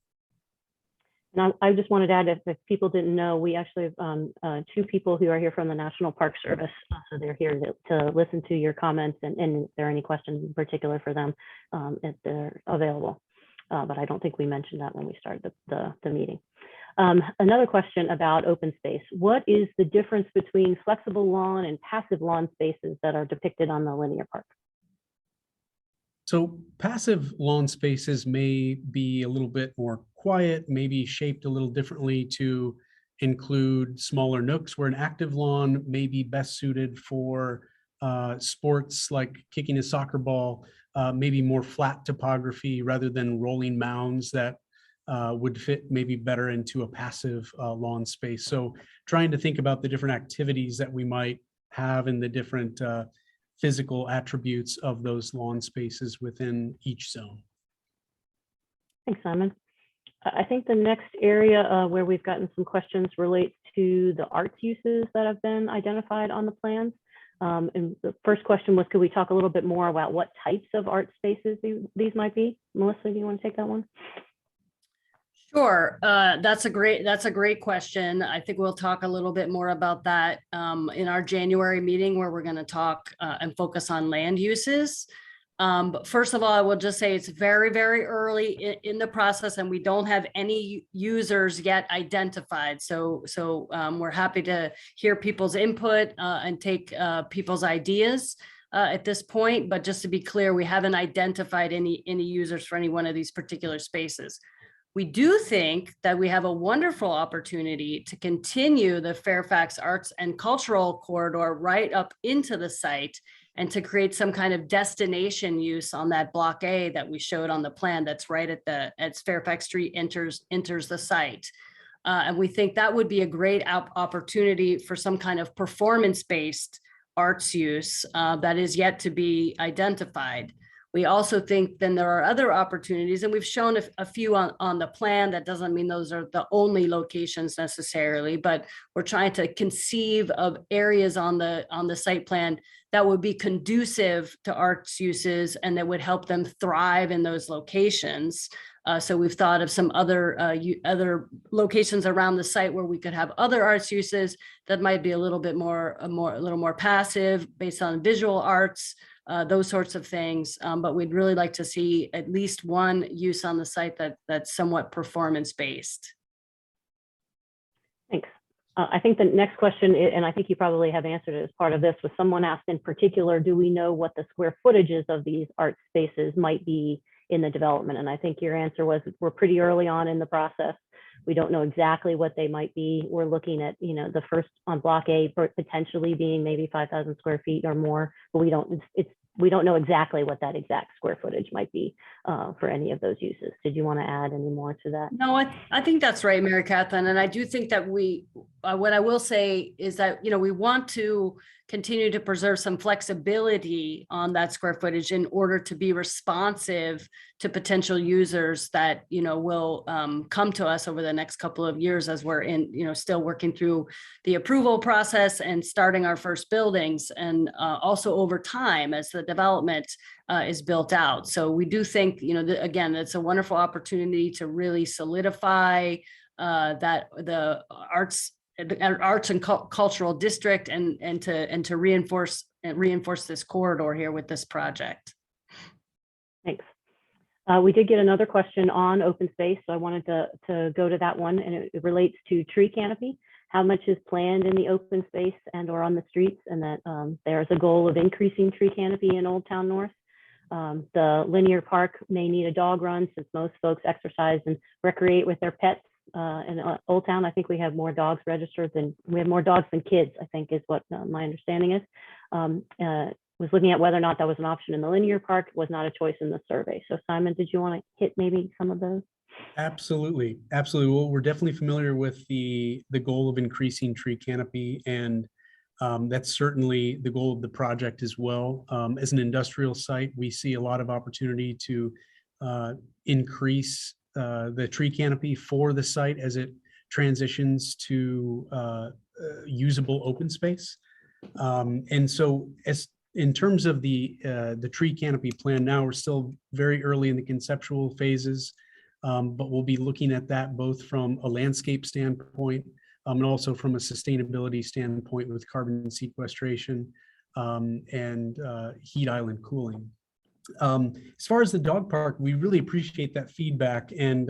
And I just wanted to add, if people didn't know, we actually have two people who are here from the National Park Service. So they're here to listen to your comments, and if there are any questions in particular for them, if they're available. But I don't think we mentioned that when we started the meeting. Another question about open space. What is the difference between flexible lawn and passive lawn spaces that are depicted on the linear park? So passive lawn spaces may be a little bit more quiet, maybe shaped a little differently to include smaller nooks, where an active lawn may be best suited for sports like kicking a soccer ball, maybe more flat topography rather than rolling mounds that would fit maybe better into a passive lawn space. So trying to think about the different activities that we might have in the different physical attributes of those lawn spaces within each zone. Thanks, Simon. I think the next area where we've gotten some questions relates to the arts uses that have been identified on the plans. And the first question was, could we talk a little bit more about what types of art spaces these might be? Melissa, do you want to take that one? Sure, that's a great question. I think we'll talk a little bit more about that in our January meeting, where we're going to talk and focus on land uses. But first of all, I will just say it's very, very early in the process, and we don't have any users yet identified. So we're happy to hear people's input and take people's ideas at this point. But just to be clear, we haven't identified any users for any one of these particular spaces. We do think that we have a wonderful opportunity to continue the Fairfax Arts and Cultural Corridor right up into the site and to create some kind of destination use on that block A that we showed on the plan that's right at Fairfax Street enters the site. And we think that would be a great opportunity for some kind of performance-based arts use that is yet to be identified. We also think then there are other opportunities, and we've shown a few on the plan. That doesn't mean those are the only locations necessarily, but we're trying to conceive of areas on the site plan that would be conducive to arts uses and that would help them thrive in those locations. So we've thought of some other locations around the site where we could have other arts uses that might be a little more passive based on visual arts, those sorts of things. But we'd really like to see at least one use on the site that's somewhat performance-based. Thanks. I think the next question, and I think you probably have answered it as part of this, was someone asked in particular, do we know what the square footages of these art spaces might be in the development? And I think your answer was, we're pretty early on in the process. We don't know exactly what they might be. We're looking at, the first on block A potentially being maybe 5,000 square feet or more, but we don't know exactly what that exact square footage might be for any of those uses. Did you want to add any more to that? No, I think that's right, Mary Catherine. And I do think that what I will say is that, we want to continue to preserve some flexibility on that square footage in order to be responsive to potential users that, will come to us over the next couple of years as we're still working through the approval process and starting our first buildings, and also over time as the development is built out. So we do think, again, it's a wonderful opportunity to really solidify that the arts and cultural district and to reinforce this corridor here with this project. Thanks. We did get another question on open space, so I wanted to go to that one, and it relates to tree canopy. How much is planned in the open space and or on the streets, and that there's a goal of increasing tree canopy in Old Town North. The linear park may need a dog run since most folks exercise and recreate with their pets. In Old Town, I think we have more dogs registered than kids, I think is what my understanding is. Was looking at whether or not that was an option in the linear park, was not a choice in the survey. So Simon, did you want to hit maybe some of those? Absolutely. Well, we're definitely familiar with the goal of increasing tree canopy, and that's certainly the goal of the project as well. As an industrial site, we see a lot of opportunity to increase the tree canopy for the site as it transitions to usable open space. And so in terms of the tree canopy plan now, we're still very early in the conceptual phases, but we'll be looking at that both from a landscape standpoint and also from a sustainability standpoint with carbon sequestration and heat island cooling. As far as the dog park, we really appreciate that feedback, and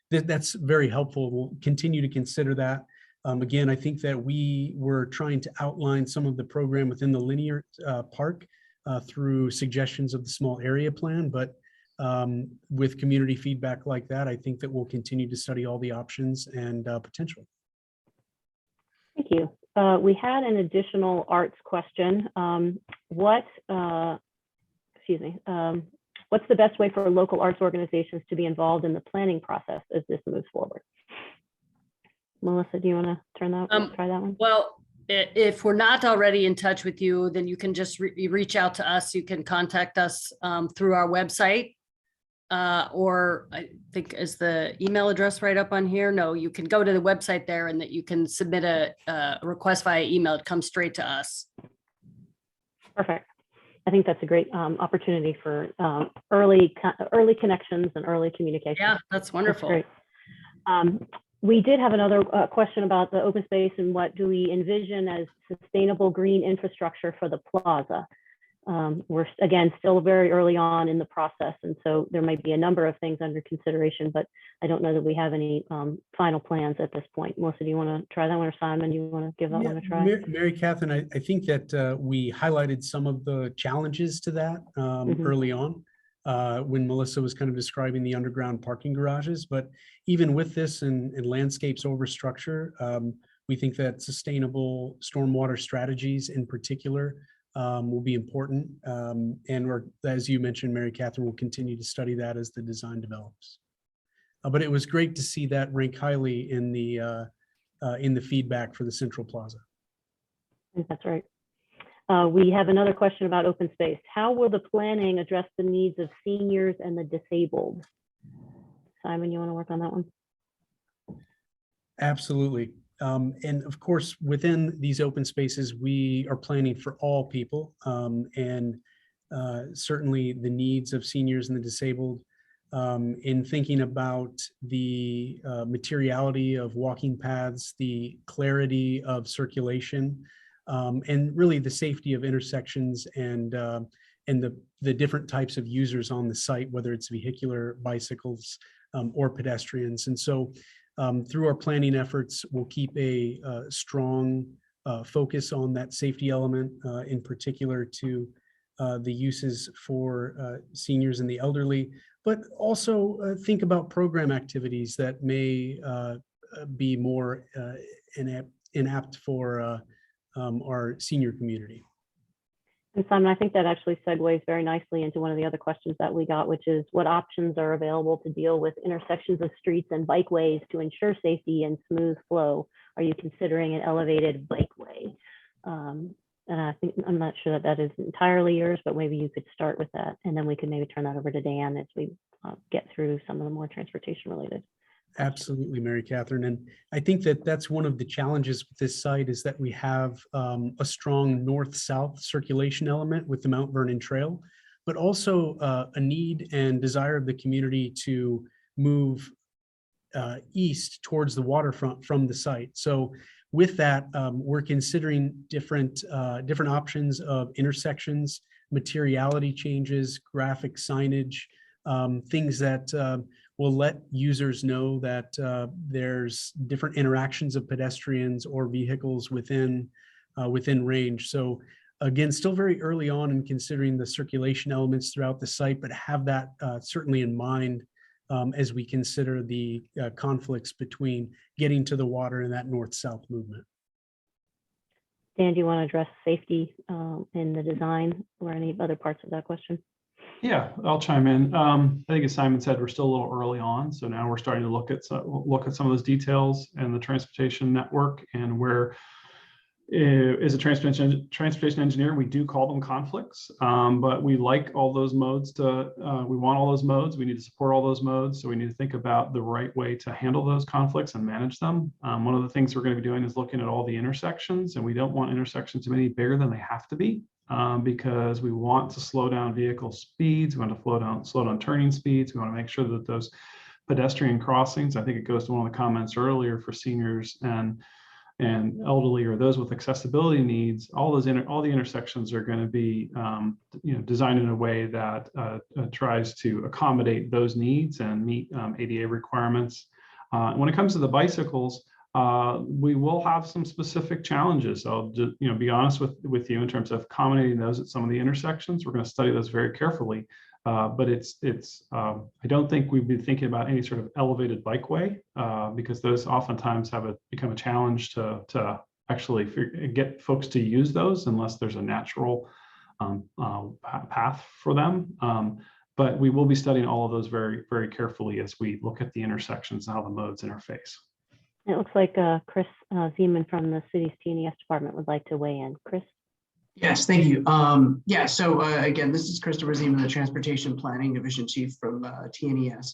that's very helpful. We'll continue to consider that. Again, I think that we were trying to outline some of the program within the linear park through suggestions of the small area plan, but with community feedback like that, I think that we'll continue to study all the options and potential. Thank you. We had an additional arts question. What's the best way for local arts organizations to be involved in the planning process as this moves forward? Melissa, do you want to try that one? Well, if we're not already in touch with you, then you can just reach out to us. You can contact us through our website, or I think is the email address right up on here? No, you can go to the website there, and that you can submit a request via email. It comes straight to us. Perfect. I think that's a great opportunity for early connections and early communication. Yeah, that's wonderful. That's great. We did have another question about the open space and what do we envision as sustainable green infrastructure for the plaza. We're, again, still very early on in the process, and so there might be a number of things under consideration, but I don't know that we have any final plans at this point. Melissa, do you want to try that one, or Simon, do you want to give that one a try? Mary Catherine, I think that we highlighted some of the challenges to that early on when Melissa was kind of describing the underground parking garages, but even with this and landscapes over structure, we think that sustainable stormwater strategies in particular will be important. And we're, as you mentioned, Mary Catherine, will continue to study that as the design develops. But it was great to see that rank highly in the feedback for the Central Plaza. I think that's right. We have another question about open space. How will the planning address the needs of seniors and the disabled? Simon, you want to work on that one? Absolutely. And of course, within these open spaces, we are planning for all people, and certainly the needs of seniors and the disabled, in thinking about the materiality of walking paths, the clarity of circulation, and really the safety of intersections and the different types of users on the site, whether it's vehicular, bicycles, or pedestrians. And so through our planning efforts, we'll keep a strong focus on that safety element, in particular to the uses for seniors and the elderly, but also think about program activities that may be more inapt for our senior community. And Simon, I think that actually segues very nicely into one of the other questions that we got, which is what options are available to deal with intersections of streets and bikeways to ensure safety and smooth flow? Are you considering an elevated bikeway? And I think, I'm not sure that that is entirely yours, but maybe you could start with that, and then we can maybe turn that over to Dan as we get through some of the more transportation related. Absolutely, Mary Catherine. And I think that that's one of the challenges with this site is that we have a strong north-south circulation element with the Mount Vernon Trail, but also a need and desire of the community to move east towards the waterfront from the site. So with that, we're considering different options of intersections, materiality changes, graphic signage, things that will let users know that there's different interactions of pedestrians or vehicles within range. So again, still very early on in considering the circulation elements throughout the site, but have that certainly in mind as we consider the conflicts between getting to the water and that north-south movement. Dan, do you want to address safety in the design or any other parts of that question? Yeah, I'll chime in. I think as Simon said, we're still a little early on. So now we're starting to look at some of those details and the transportation network and where as a transportation engineer, we do call them conflicts, but we like all those modes we want all those modes. We need to support all those modes. So we need to think about the right way to handle those conflicts and manage them. One of the things we're going to be doing is looking at all the intersections, and we don't want intersections to be any bigger than they have to be. Because we want to slow down vehicle speeds, we want to slow down turning speeds, we want to make sure that those pedestrian crossings, I think it goes to one of the comments earlier for seniors and elderly or those with accessibility needs, all the intersections are going to be designed in a way that tries to accommodate those needs and meet ADA requirements. When it comes to the bicycles, we will have some specific challenges. I'll just, be honest with you in terms of accommodating those at some of the intersections. We're going to study those very carefully, but I don't think we'd be thinking about any sort of elevated bikeway because those oftentimes become a challenge to actually get folks to use those unless there's a natural path for them. But we will be studying all of those very, very carefully as we look at the intersections and how the modes interface. It looks like Chris Zeman from the city's TNES department would like to weigh in. Chris? Yes, thank you. So again, this is Christopher Zeman, the Transportation Planning Division Chief from TNES.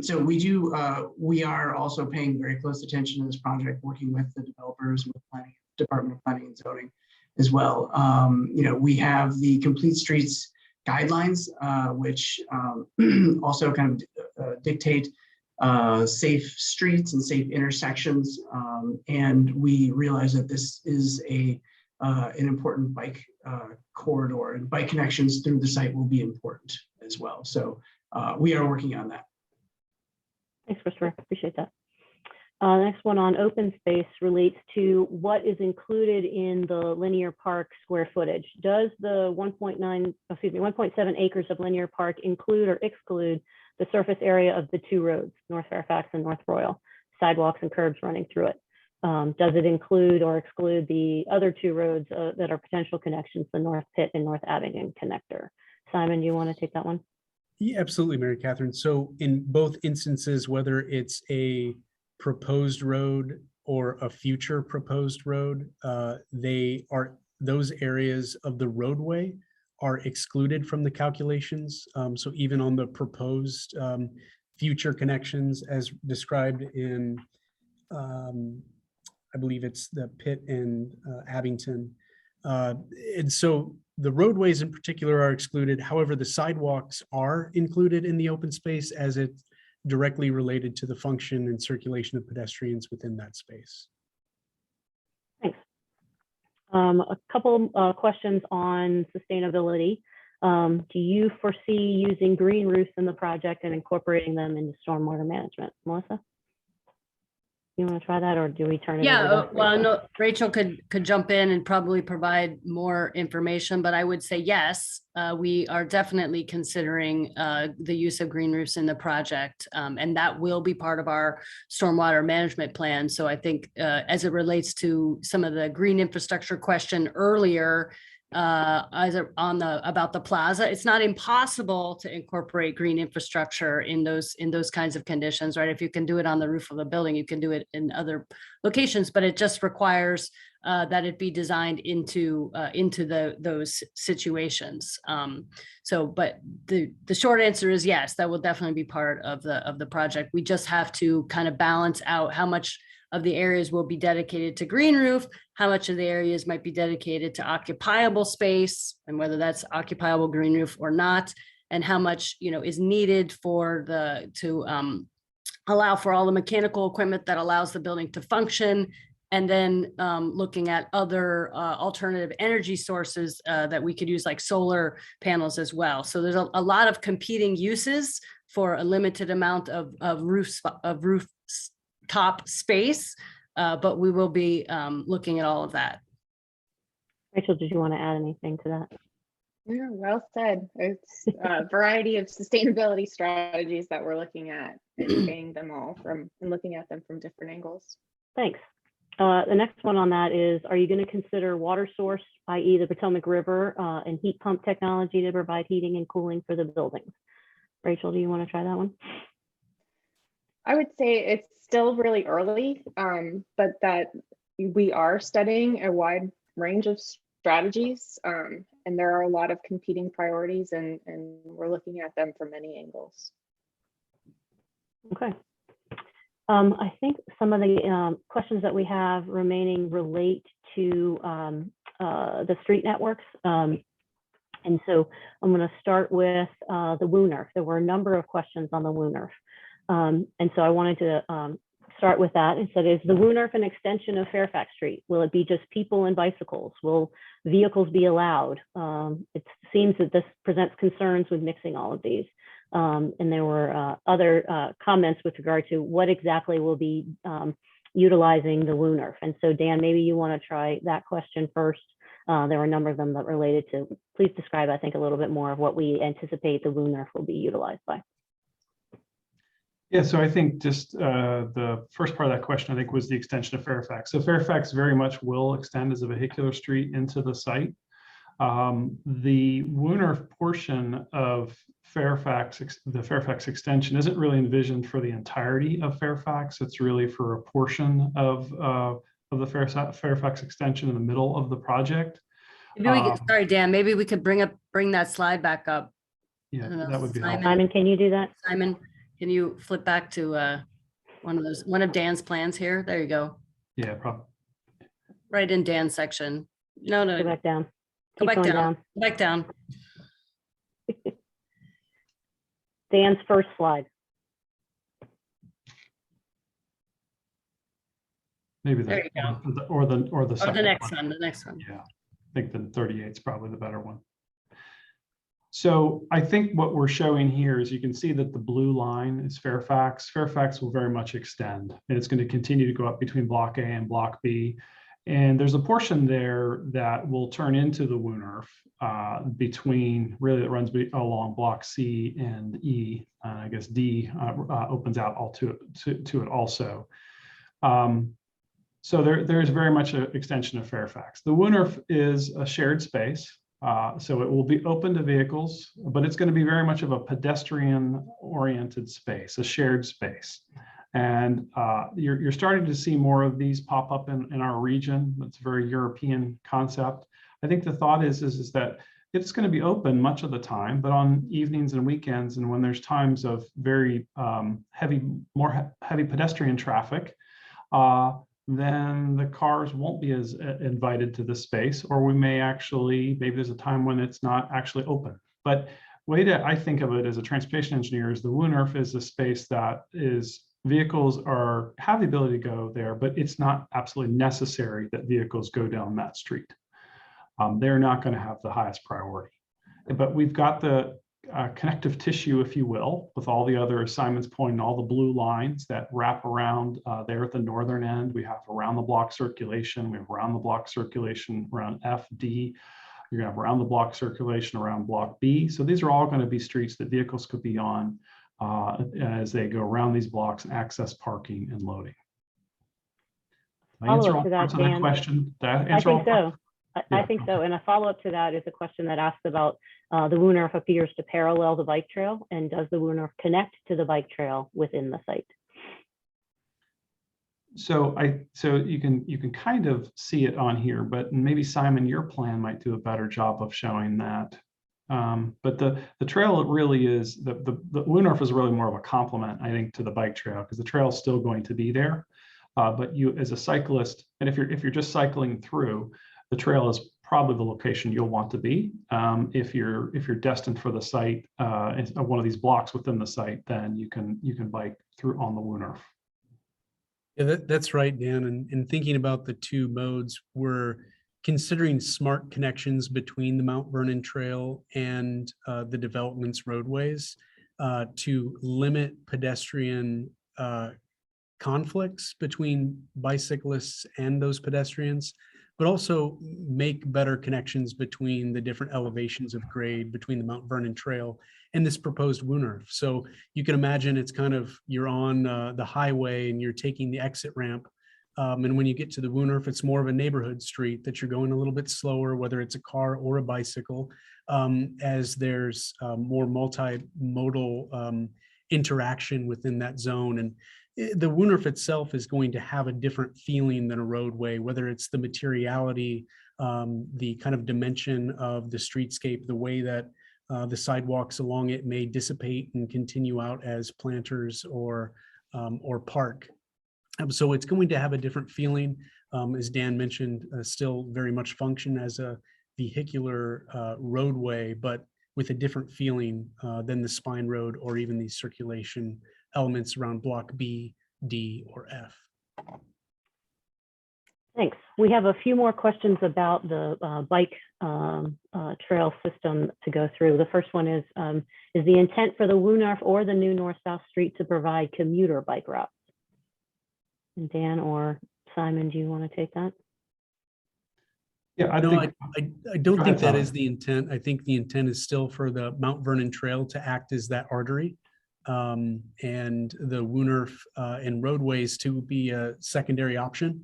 So we are also paying very close attention to this project, working with the developers, with planning, Department of Planning and Zoning as well. We have the Complete Streets guidelines, which also kind of dictate safe streets and safe intersections, and we realize that this is an important bike corridor, and bike connections through the site will be important as well. So we are working on that. Thanks, Christopher. Appreciate that. Next one on open space relates to what is included in the linear park square footage. Does the 1.7 acres of linear park include or exclude the surface area of the two roads, North Fairfax and North Royal, sidewalks and curbs running through it? Does it include or exclude the other two roads that are potential connections, the North Pitt and North Abingdon connector? Simon, do you want to take that one? Yeah, absolutely, Mary Catherine. So in both instances, whether it's a proposed road or a future proposed road, those areas of the roadway are excluded from the calculations. So even on the proposed future connections as described in, I believe it's the Pitt and Abington. And so the roadways in particular are excluded. However, the sidewalks are included in the open space as it's directly related to the function and circulation of pedestrians within that space. Thanks. A couple questions on sustainability. Do you foresee using green roofs in the project and incorporating them into stormwater management? Melissa? You want to try that, or do we turn it? Yeah, well, no, Rachel could jump in and probably provide more information, but I would say yes, we are definitely considering the use of green roofs in the project, and that will be part of our stormwater management plan. So I think as it relates to some of the green infrastructure question earlier, about the plaza, it's not impossible to incorporate green infrastructure in those kinds of conditions, right? If you can do it on the roof of a building, you can do it in other locations, but it just requires that it be designed into those situations. But the short answer is yes, that will definitely be part of the project. We just have to kind of balance out how much of the areas will be dedicated to green roof, how much of the areas might be dedicated to occupiable space, and whether that's occupiable green roof or not, and how much is needed to allow for all the mechanical equipment that allows the building to function, and then looking at other alternative energy sources that we could use, like solar panels as well. So there's a lot of competing uses for a limited amount of rooftop space, but we will be looking at all of that. Rachel, did you want to add anything to that? Yeah, well said. It's a variety of sustainability strategies that we're looking at and weighing them all and looking at them from different angles. Thanks. The next one on that is, are you going to consider water source, i.e. the Potomac River, and heat pump technology to provide heating and cooling for the buildings? Rachel, do you want to try that one? I would say it's still really early, but that we are studying a wide range of strategies, and there are a lot of competing priorities, and we're looking at them from many angles. Okay. I think some of the questions that we have remaining relate to the street networks. And so I'm going to start with the WUNRF. There were a number of questions on the WUNRF. And so I wanted to start with that and said, is the WUNRF an extension of Fairfax Street? Will it be just people and bicycles? Will vehicles be allowed? It seems that this presents concerns with mixing all of these. And there were other comments with regard to what exactly will be utilizing the WUNRF. And so Dan, maybe you want to try that question first. There were a number of them that related to, please describe, I think, a little bit more of what we anticipate the WUNRF will be utilized by. Yeah, so I think just the first part of that question, I think, was the extension of Fairfax. So Fairfax very much will extend as a vehicular street into the site. The WUNRF portion of Fairfax, the Fairfax extension, isn't really envisioned for the entirety of Fairfax. It's really for a portion of the Fairfax extension in the middle of the project. Maybe we could, sorry, Dan, maybe we could bring that slide back up. Yeah, that would be helpful. Simon, can you do that? Simon, can you flip back to one of Dan's plans here? There you go. Yeah, probably. Right in Dan's section. No. Go back down. Go Keep back going down. Go back down. Dan's first slide. Maybe There you that, or the second the next one. one. The next one. Yeah, I think the 38 is probably the better one. So I think what we're showing here is you can see that the blue line is Fairfax. Fairfax will very much extend, and it's going to continue to go up between Block A and Block B. And there's a portion there that will turn into the WUNRF between, really, it runs along Block C and E. I guess D opens out all to it also. So there's very much an extension of Fairfax. The Woonerf is a shared space. So it will be open to vehicles, but it's going to be very much of a pedestrian-oriented space, a shared space. And you're starting to see more of these pop up in our region. It's a very European concept. I think the thought is that it's going to be open much of the time, but on evenings and weekends, and when there's times of very more heavy pedestrian traffic, then the cars won't be as invited to the space, or we may actually, maybe there's a time when it's not actually open. But way that I think of it as a transportation engineer is the Woonerf is a space that is vehicles have the ability to go there, but it's not absolutely necessary that vehicles go down that street. They're not going to have the highest priority. But we've got the connective tissue, if you will, with all the other assignments pointing all the blue lines that wrap around there at the northern end. We have around the block circulation. We have around the block circulation around FD. You're going to have around the block circulation around block B. So these are all going to be streets that vehicles could be on as they go around these blocks and access parking and loading. Did I answer all parts of that question? I think so. I think so. And a follow-up to that is a question that asks about the Woonerf appears to parallel the bike trail, and does the Woonerf connect to the bike trail within the site? So you can kind of see it on here, but maybe Simon, your plan might do a better job of showing that. But the trail really is the Woonerf is really more of a complement, I think, to the bike trail, because the trail is still going to be there. But you, as a cyclist, and if you're just cycling through, the trail is probably the location you'll want to be. If you're destined for the site, one of these blocks within the site, then you can bike through on the Woonerf. Yeah, that's right, Dan. And thinking about the two modes, we're considering smart connections between the Mount Vernon Trail and the development's roadways to limit pedestrian conflicts between bicyclists and those pedestrians, but also make better connections between the different elevations of grade between the Mount Vernon Trail and this proposed Woonerf. So you can imagine it's kind of, you're on the highway and you're taking the exit ramp. And when you get to the Woonerf, it's more of a neighborhood street that you're going a little bit slower, whether it's a car or a bicycle, as there's more multimodal interaction within that zone. And the Woonerf itself is going to have a different feeling than a roadway, whether it's the materiality, the kind of dimension of the streetscape, the way that the sidewalks along it may dissipate and continue out as planters or park. So it's going to have a different feeling, as Dan mentioned, still very much function as a vehicular roadway, but with a different feeling than the spine road or even these circulation elements around block B, D, or F. Thanks. We have a few more questions about the bike trail system to go through. The first one is the intent for the Woonerf or the new north-south street to provide commuter bike routes? And Dan or Simon, do you want to take that? Yeah, I don't think that is the intent. I think the intent is still for the Mount Vernon Trail to act as that artery, and the Woonerf and roadways to be a secondary option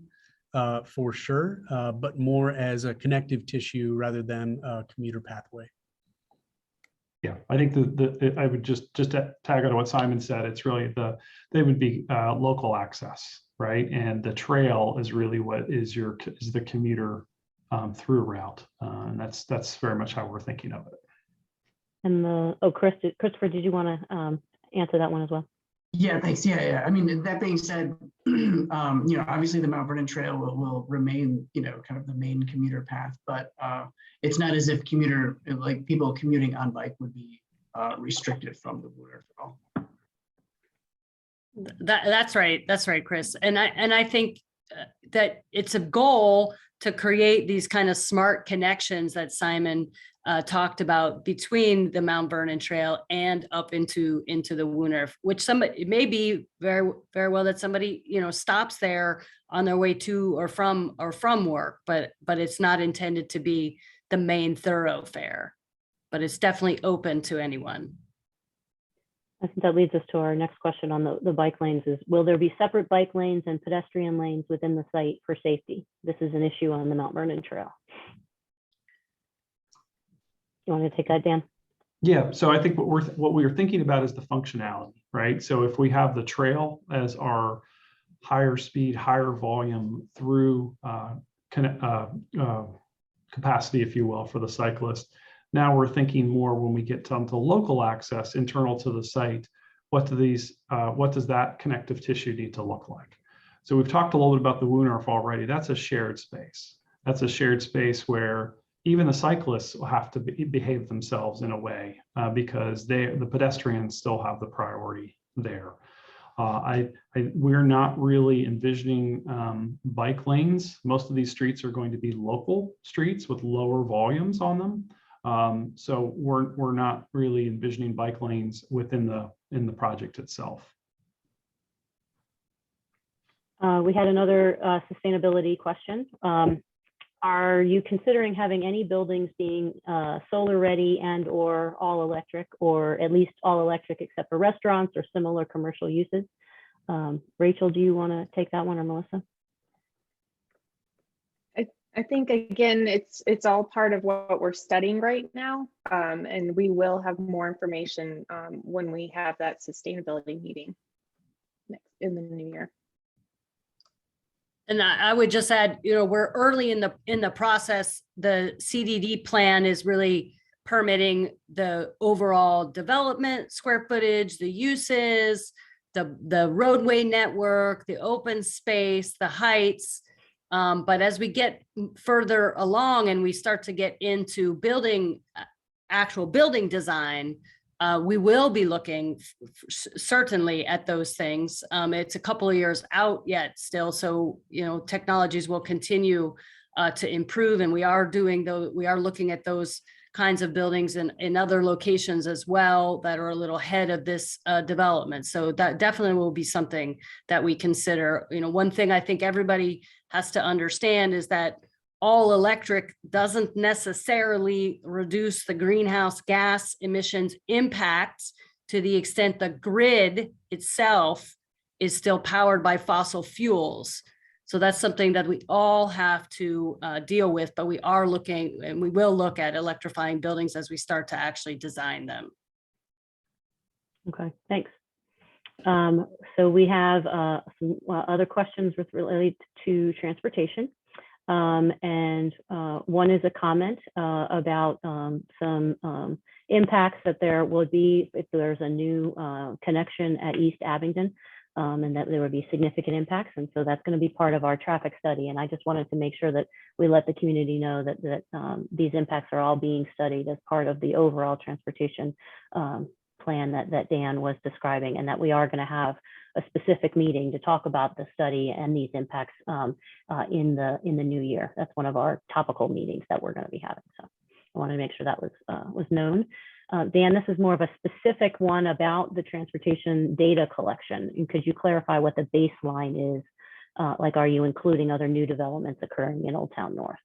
for sure, but more as a connective tissue rather than a commuter pathway. Yeah, I think I would just to tag on to what Simon said. It's really they would be local access, right? And the trail is really what is the commuter through route, and that's very much how we're thinking of it. And Christopher, did you want to answer that one as well? Yeah, thanks. Yeah. I mean, that being said, obviously the Mount Vernon Trail will remain, kind of the main commuter path, but it's not as if people commuting on bike would be restricted from the Woonerf at all. That's right. That's right, Chris. And I think that it's a goal to create these kind of smart connections that Simon talked about between the Mount Vernon Trail and up into the Woonerf, which it may be very, very well that somebody, stops there on their way to or from work, but it's not intended to be the main thoroughfare, but it's definitely open to anyone. I think that leads us to our next question on the bike lanes is, will there be separate bike lanes and pedestrian lanes within the site for safety? This is an issue on the Mount Vernon Trail. You want to take that, Dan? Yeah, so I think what we are thinking about is the functionality, right? So if we have the trail as our higher speed, higher volume through capacity, if you will, for the cyclist. Now we're thinking more when we get to local access internal to the site, what does that connective tissue need to look like? So we've talked a little bit about the Woonarf already. That's a shared space. That's a shared space where even the cyclists will have to behave themselves in a way because the pedestrians still have the priority there. We're not really envisioning bike lanes. Most of these streets are going to be local streets with lower volumes on them. So we're not really envisioning bike lanes within the project itself. We had another sustainability question. Are you considering having any buildings being solar ready and or all electric, or at least all electric except for restaurants or similar commercial uses? Rachel, do you want to take that one, or Melissa? I think, again, it's all part of what we're studying right now, and we will have more information when we have that sustainability meeting in the new year. And I would just add, we're early in the process. The CDD plan is really permitting the overall development, square footage, the uses, the roadway network, the open space, the heights. But as we get further along and we start to get into actual building design, we will be looking certainly at those things. It's a couple of years out yet still, so technologies will continue to improve, and we are looking at those kinds of buildings in other locations as well that are a little ahead of this development. So that definitely will be something that we consider. One thing I think everybody has to understand is that all electric doesn't necessarily reduce the greenhouse gas emissions impacts to the extent the grid itself is still powered by fossil fuels. So that's something that we all have to deal with, but we are looking, and we will look at electrifying buildings as we start to actually design them. Okay, thanks. So we have some other questions related to transportation. And one is a comment about some impacts that there would be if there's a new connection at East Abingdon, and that there would be significant impacts. And so that's going to be part of our traffic study. And I just wanted to make sure that we let the community know that these impacts are all being studied as part of the overall transportation plan that Dan was describing, and that we are going to have a specific meeting to talk about the study and these impacts in the new year. That's one of our topical meetings that we're going to be having. So I wanted to make sure that was known. Dan, this is more of a specific one about the transportation data collection. And could you clarify what the baseline is? Like, are you including other new developments occurring in Old Town North?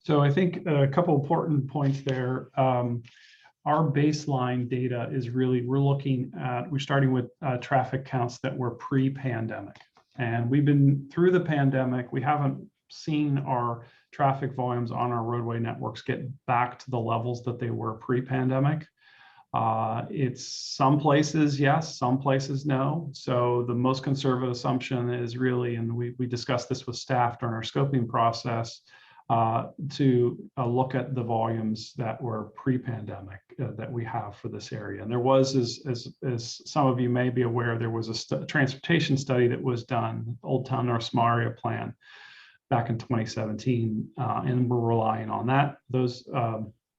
So I think a couple important points there. Our baseline data is really, we're starting with traffic counts that were pre-pandemic. And we've been through the pandemic. We haven't seen our traffic volumes on our roadway networks get back to the levels that they were pre-pandemic. It's some places yes, some places no. So the most conservative assumption is really, and we discussed this with staff during our scoping process, to look at the volumes that were pre-pandemic that we have for this area. And there was, as some of you may be aware, there was a transportation study that was done, Old Town North Small Area Plan, back in 2017, and we're relying on those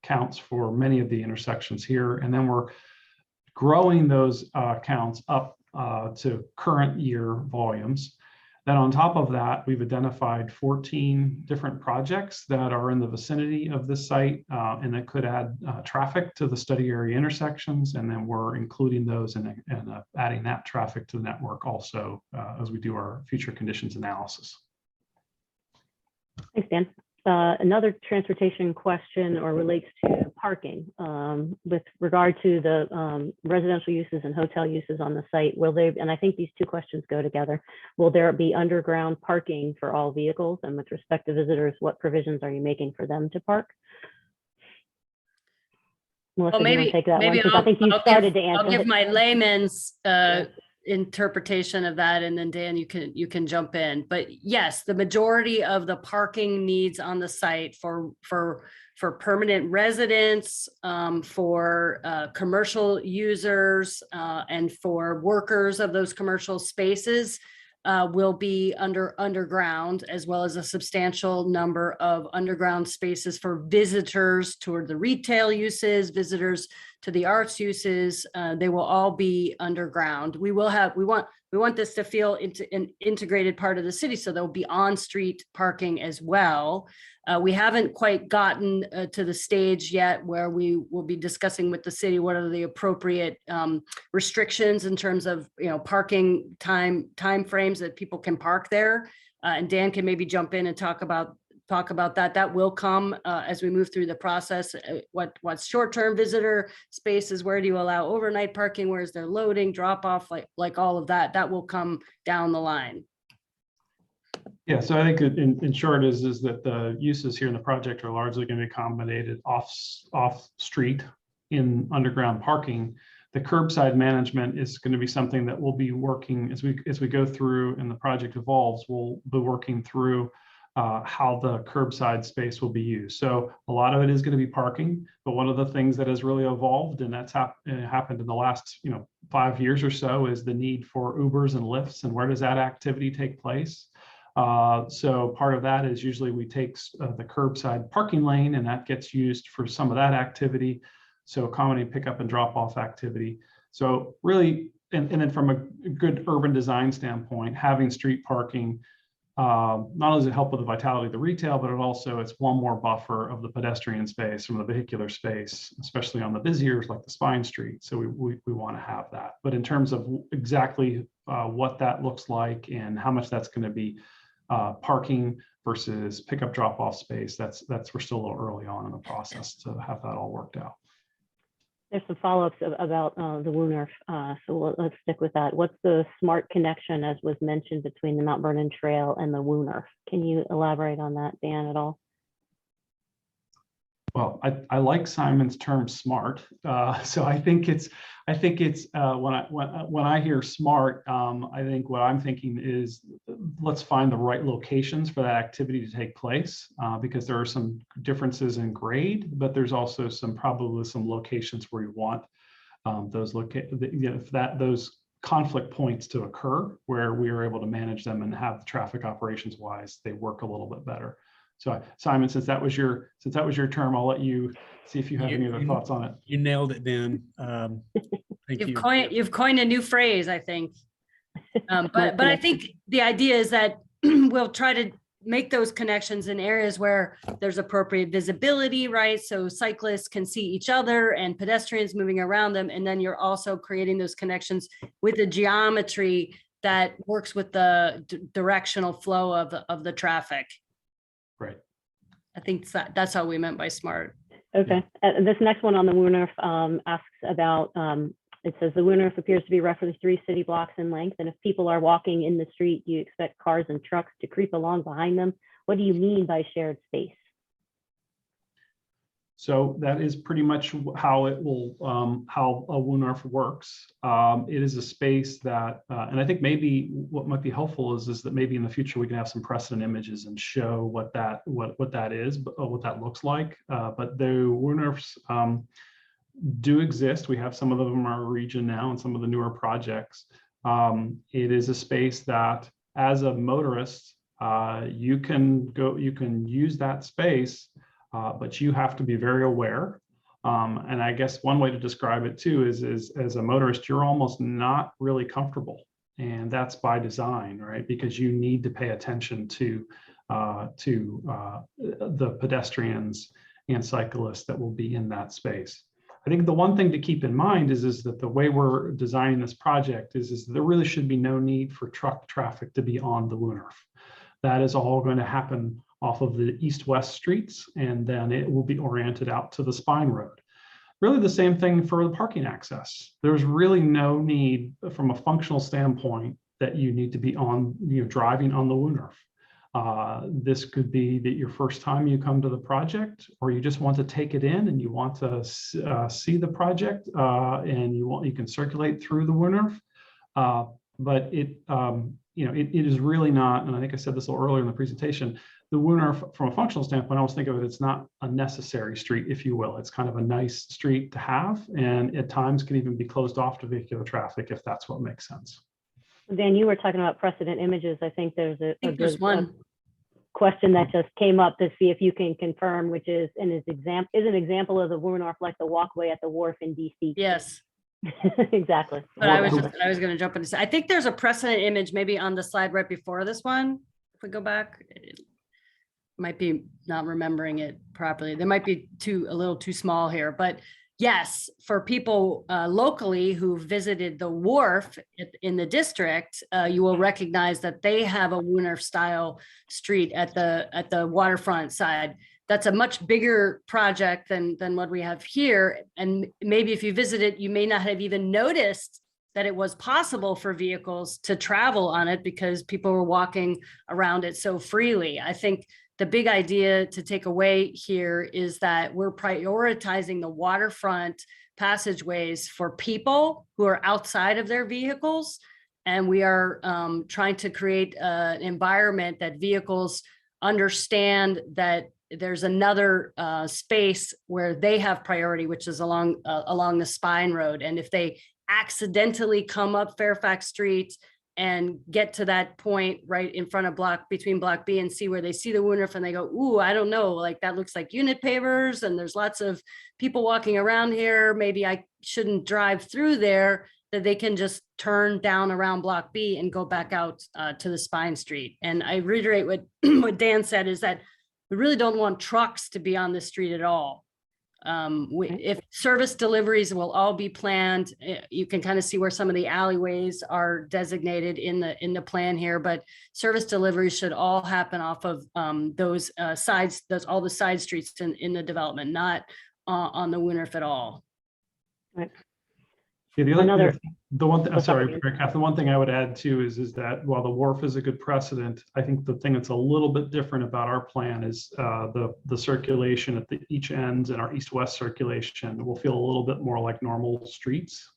counts for many of the intersections here. And then we're growing those counts up to current year volumes. Then on top of that, we've identified 14 different projects that are in the vicinity of this site and that could add traffic to the study area intersections. And then we're including those and adding that traffic to the network also as we do our future conditions analysis. Thanks, Dan. another transportation question or relates to parking. With regard to the residential uses and hotel uses on the site, will they, and I think these two questions go together, will there be underground parking for all vehicles? And with respect to visitors, what provisions are you making for them to park? Melissa, Well, do you wanna maybe take that one? maybe 'Cause I think you started to I'll answer give it. my layman's interpretation of that, and then Dan, you can jump in. But yes, the majority of the parking needs on the site for permanent residents, for commercial users, and for workers of those commercial spaces will be underground, as well as a substantial number of underground spaces for visitors toward the retail uses, visitors to the arts uses. They will all be underground. We want this to feel an integrated part of the city, so there'll be on-street parking as well. We haven't quite gotten to the stage yet where we will be discussing with the city what are the appropriate restrictions in terms of, you know, parking time frames that people can park there. And Dan can maybe jump in and talk about that. That will come as we move through the process. What's short-term visitor spaces? Where do you allow overnight parking? Where is there loading, drop off, like all of that? That will come down the line. Yeah, so I think in short is that the uses here in the project are largely going to be accommodated off street in underground parking. The curbside management is going to be something that we'll be working as we go through and the project evolves. We'll be working through how the curbside space will be used. So a lot of it is going to be parking, but one of the things that has really evolved, and that's happened in the last 5 years or so, is the need for Ubers and Lyfts, and where does that activity take place? So part of that is usually we take the curbside parking lane, and that gets used for some of that activity. So accommodate pickup and drop off activity. So really, and then from a good urban design standpoint, having street parking, not only does it help with the vitality of the retail, but it's one more buffer of the pedestrian space from the vehicular space, especially on the busier, like the Spine Street. So we want to have that. But in terms of exactly what that looks like and how much that's going to be parking versus pickup drop off space, that's we're still a little early on in the process to have that all worked out. There's some follow-ups about the WUNRF, so let's stick with that. What's the smart connection, as was mentioned, between the Mount Vernon Trail and the WUNRF? Can you elaborate on that, Dan, at all? Well, I like Simon's term smart. So I think it's when I hear smart, I think what I'm thinking is let's find the right locations for that activity to take place, because there are some differences in grade, but there's also probably some locations where you want those conflict points to occur, where we are able to manage them and have the traffic operations wise, they work a little bit better. So Simon, since that was your term, I'll let you see if you have any other thoughts on it. You nailed it, Dan. Thank you. You've coined a new phrase, I think. But I think the idea is that we'll try to make those connections in areas where there's appropriate visibility, right? So cyclists can see each other and pedestrians moving around them. And then you're also creating those connections with the geometry that works with the directional flow of the traffic. Right. I think that's how we meant by smart. Okay. This next one on the WUNRF asks about, it says the WUNRF appears to be roughly 3 city blocks in length. And if people are walking in the street, do you expect cars and trucks to creep along behind them? What do you mean by shared space? So that is pretty much how it will, how a WUNRF works. It is a space that, and I think maybe what might be helpful is that maybe in the future we can have some precedent images and show what that is, what that looks like. But the WUNRFs do exist. We have some of them in our region now and some of the newer projects. It is a space that, as a motorist, you can use that space. But you have to be very aware. And I guess one way to describe it too is as a motorist, you're almost not really comfortable. And that's by design, right? Because you need to pay attention to the pedestrians and cyclists that will be in that space. I think the one thing to keep in mind is that the way we're designing this project is there really should be no need for truck traffic to be on the WUNRF. That is all going to happen off of the east-west streets, and then it will be oriented out to the Spine Road. Really the same thing for the parking access. There's really no need from a functional standpoint that you need to be on, driving on the Woonerf. This could be that your first time you come to the project, or you just want to take it in and you want to see the project, and you can circulate through the Woonerf. But it is really not, and I think I said this a little earlier in the presentation, the Woonerf, from a functional standpoint, I always think of it, it's not a necessary street, if you will. It's kind of a nice street to have, and at times can even be closed off to vehicular traffic if that's what makes sense. Dan, you were talking about precedent images. I think there's There's good one. question that just came up to see if you can confirm, which is an example of the Woonerf like the walkway at the wharf in DC. Yes. Exactly. But I was going to jump in and say, I think there's a precedent image maybe on the slide right before this one. If we go back, it might be not remembering it properly. There might be a little too small here, but yes, for people locally who visited the wharf in the district, you will recognize that they have a Woonerf style street at the waterfront side. That's a much bigger project than what we have here. And maybe if you visit it, you may not have even noticed that it was possible for vehicles to travel on it because people were walking around it so freely. I think the big idea to take away here is that we're prioritizing the waterfront passageways for people who are outside of their vehicles. And we are trying to create an environment that vehicles understand that there's another space where they have priority, which is along the Spine Road. And if they accidentally come up Fairfax Street and get to that point right in front of between Block B and C, where they see the Woonerf and they go, ooh, I don't know, like that looks like unit pavers and there's lots of people walking around here. Maybe I shouldn't drive through there, that they can just turn down around Block B and go back out to the Spine Street. And I reiterate what Dan said, is that we really don't want trucks to be on the street at all. If service deliveries will all be planned, you can kind of see where some of the alleyways are designated in the plan here, but service deliveries should all happen off of those sides, all the side streets in the development, not on the Woonerf at all. Right. Yeah, the one thing I would add too is that while the wharf is a good precedent, I think the thing that's a little bit different about our plan is the circulation at each ends, and our east-west circulation will feel a little bit more like normal streets,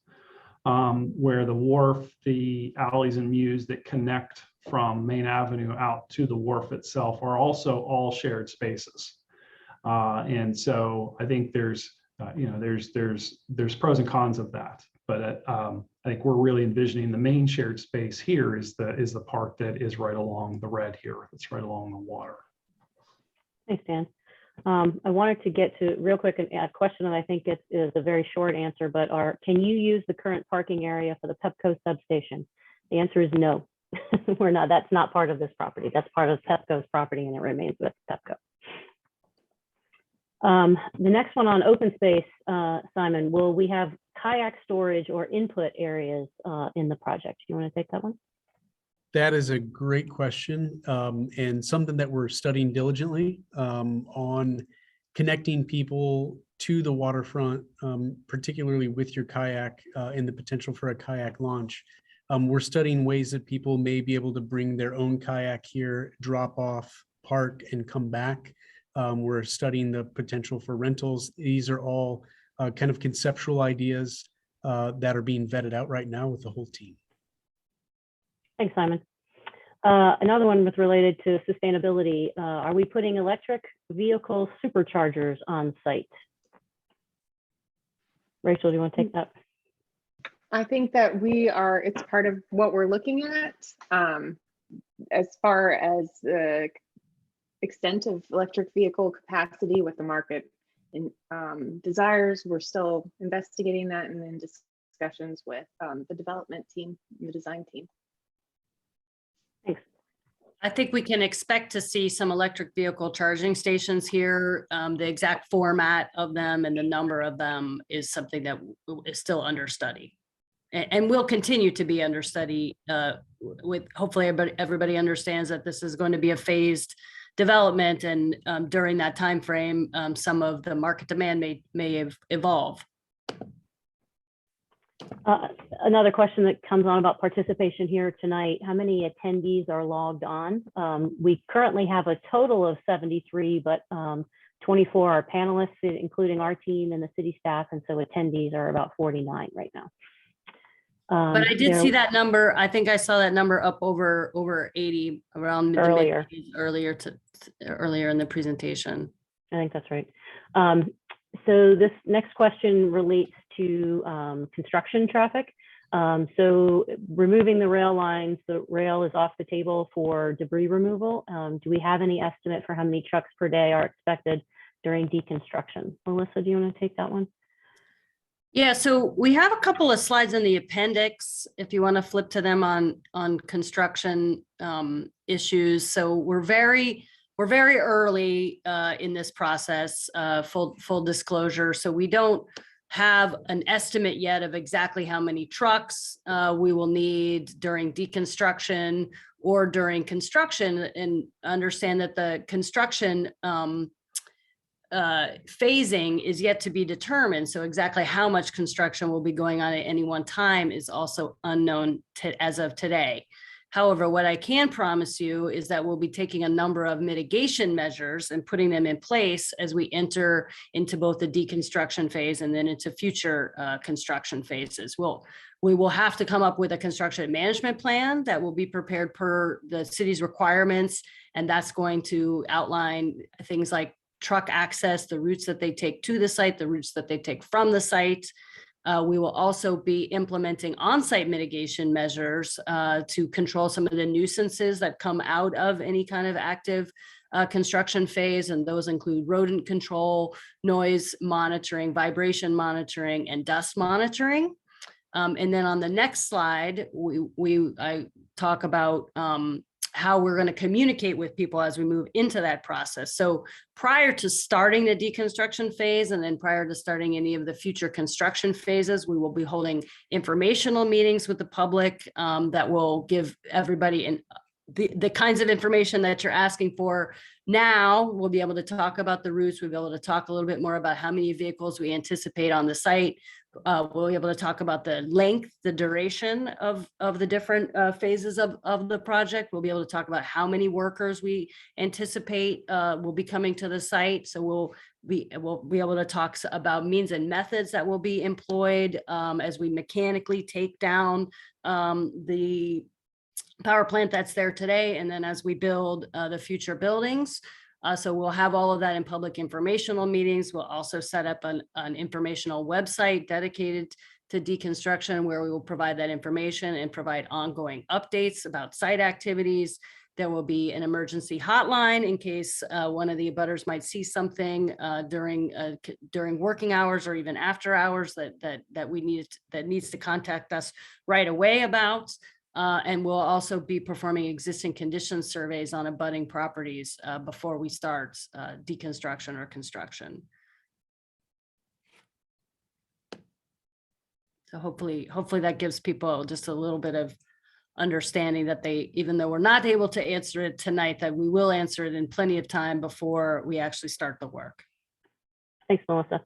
where the wharf, the alleys and mews that connect from Main Avenue out to the wharf itself are also all shared spaces. And so I think there's pros and cons of that. But I think we're really envisioning the main shared space here is the part that is right along the red here. It's right along the water. Thanks, Dan. I wanted to get to real quick a question that I think is a very short answer, but can you use the current parking area for the Pepco substation? The answer is no. We're not. That's not part of this property. That's part of Pepco's property, and it remains with Pepco. The next one on open space, Simon, will we have kayak storage or input areas in the project? Do you want to take that one? That is a great question, and something that we're studying diligently on connecting people to the waterfront, particularly with your kayak and the potential for a kayak launch. We're studying ways that people may be able to bring their own kayak here, drop off, park, and come back. We're studying the potential for rentals. These are all kind of conceptual ideas that are being vetted out right now with the whole team. Thanks, Simon. Another one was related to sustainability. Are we putting electric vehicle superchargers on site? Rachel, do you want to take that? I think that it's part of what we're looking at as far as the extent of electric vehicle capacity with the market and desires. We're still investigating that and in discussions with the development team, the design team. Thanks. I think we can expect to see some electric vehicle charging stations here. The exact format of them and the number of them is something that is still under study. And will continue to be under study with hopefully everybody understands that this is going to be a phased development, and during that time frame, some of the market demand may evolve. Another question that comes on about participation here tonight: how many attendees are logged on? We currently have a total of 73, but 24 are panelists, including our team and the city staff, and so attendees are about 49 right now. But I did see that number. I think I saw that number up over 80 around earlier earlier in the presentation. I think that's right. So this next question relates to construction traffic. So removing the rail lines, the rail is off the table for debris removal. Do we have any estimate for how many trucks per day are expected during deconstruction? Melissa, do you want to take that one? Yeah, so we have a couple of slides in the appendix if you want to flip to them on construction issues. So we're very early in this process, full disclosure. So we don't have an estimate yet of exactly how many trucks we will need during deconstruction or during construction, and understand that the construction phasing is yet to be determined. So exactly how much construction will be going on at any one time is also unknown as of today. However, what I can promise you is that we'll be taking a number of mitigation measures and putting them in place as we enter into both the deconstruction phase and then into future construction phases. We will have to come up with a construction management plan that will be prepared per the city's requirements, and that's going to outline things like truck access, the routes that they take to the site, the routes that they take from the site. We will also be implementing on-site mitigation measures to control some of the nuisances that come out of any kind of active construction phase. And those include rodent control, noise monitoring, vibration monitoring, and dust monitoring. And then on the next slide, I talk about how we're going to communicate with people as we move into that process. So prior to starting the deconstruction phase, and then prior to starting any of the future construction phases, we will be holding informational meetings with the public that will give everybody the kinds of information that you're asking for. Now we'll be able to talk about the routes. We'll be able to talk a little bit more about how many vehicles we anticipate on the site. We'll be able to talk about the length, the duration of the different phases of the project. We'll be able to talk about how many workers we anticipate will be coming to the site. So we'll be able to talk about means and methods that will be employed as we mechanically take down the power plant that's there today, and then as we build the future buildings. So we'll have all of that in public informational meetings. We'll also set up an informational website dedicated to deconstruction, where we will provide that information and provide ongoing updates about site activities. There will be an emergency hotline in case one of the abutters might see something during working hours or even after hours that needs to contact us right away about. And we'll also be performing existing condition surveys on abutting properties before we start deconstruction or construction. So hopefully that gives people just a little bit of understanding that even though we're not able to answer it tonight, that we will answer it in plenty of time before we actually start the work. Thanks, Melissa.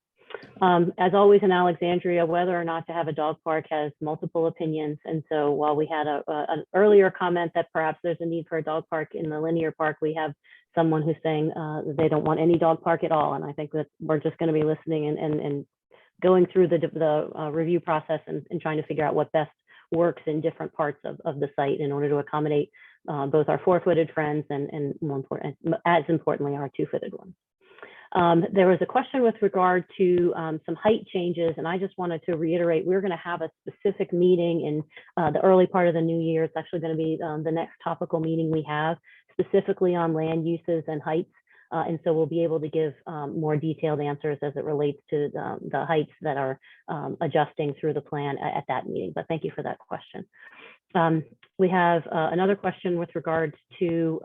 As always in Alexandria, whether or not to have a dog park has multiple opinions. And so while we had an earlier comment that perhaps there's a need for a dog park in the linear park, we have someone who's saying that they don't want any dog park at all. And I think that we're just going to be listening and going through the review process and trying to figure out what best works in different parts of the site in order to accommodate both our 4-footed friends and more important, as importantly, our 2-footed ones. There was a question with regard to some height changes, and I just wanted to reiterate, we're going to have a specific meeting in the early part of the new year. It's actually going to be the next topical meeting we have, specifically on land uses and heights. And so we'll be able to give more detailed answers as it relates to the heights that are adjusting through the plan at that meeting. But thank you for that question. We have another question with regards to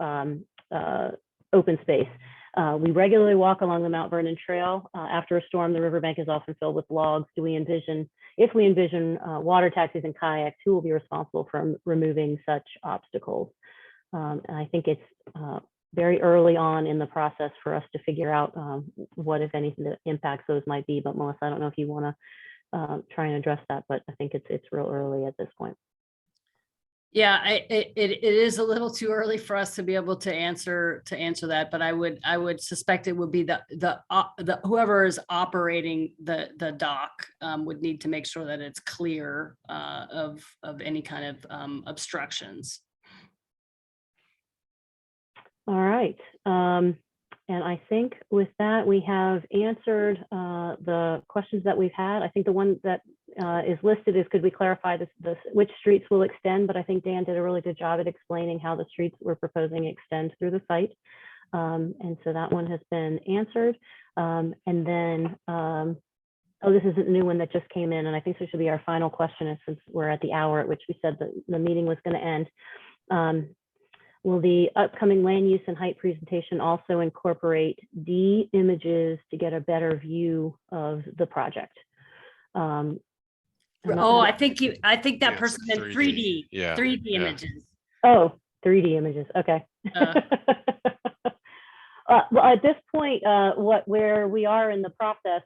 open space. We regularly walk along the Mount Vernon Trail. After a storm, the riverbank is often filled with logs. If we envision water taxis and kayaks, who will be responsible for removing such obstacles? And I think it's very early on in the process for us to figure out what, if anything, the impacts those might be. But Melissa, I don't know if you want to try and address that, but I think it's real early at this point. Yeah, it is a little too early for us to be able to answer that, but I would suspect it would be the whoever is operating the dock would need to make sure that it's clear of any kind of obstructions. All right. And I think with that, we have answered the questions that we've had. I think the one that is listed is, could we clarify which streets will extend? But I think Dan did a really good job at explaining how the streets we're proposing extend through the site. And so that one has been answered. And then, oh, this is a new one that just came in, and I think this should be our final question, since we're at the hour at which we said that the meeting was going to end. Will the upcoming land use and height presentation also incorporate D images to get a better view of the project? I think that Yes, person meant 3D. 3D, Yeah, 3D yeah. images. Oh, 3D images. Okay. Well, at this point, where we are in the process,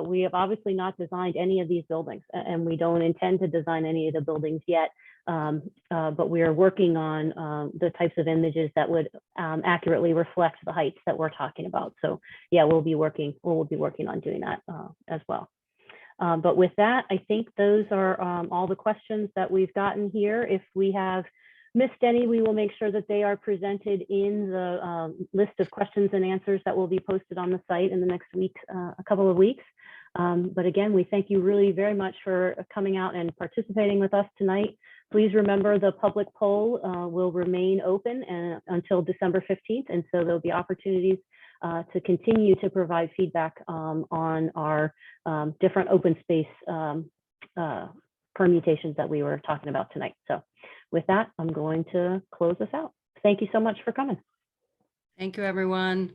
we have obviously not designed any of these buildings, and we don't intend to design any of the buildings yet. But we are working on the types of images that would accurately reflect the heights that we're talking about. So yeah, we'll be working on doing that as well. But with that, I think those are all the questions that we've gotten here. If we have missed any, we will make sure that they are presented in the list of questions and answers that will be posted on the site in the next week, a couple of weeks. But again, we thank you really very much for coming out and participating with us tonight. Please remember the public poll will remain open until December 15th. And so there'll be opportunities to continue to provide feedback on our different open space permutations that we were talking about tonight. So with that, I'm going to close us out. Thank you so much for coming. Thank you, everyone.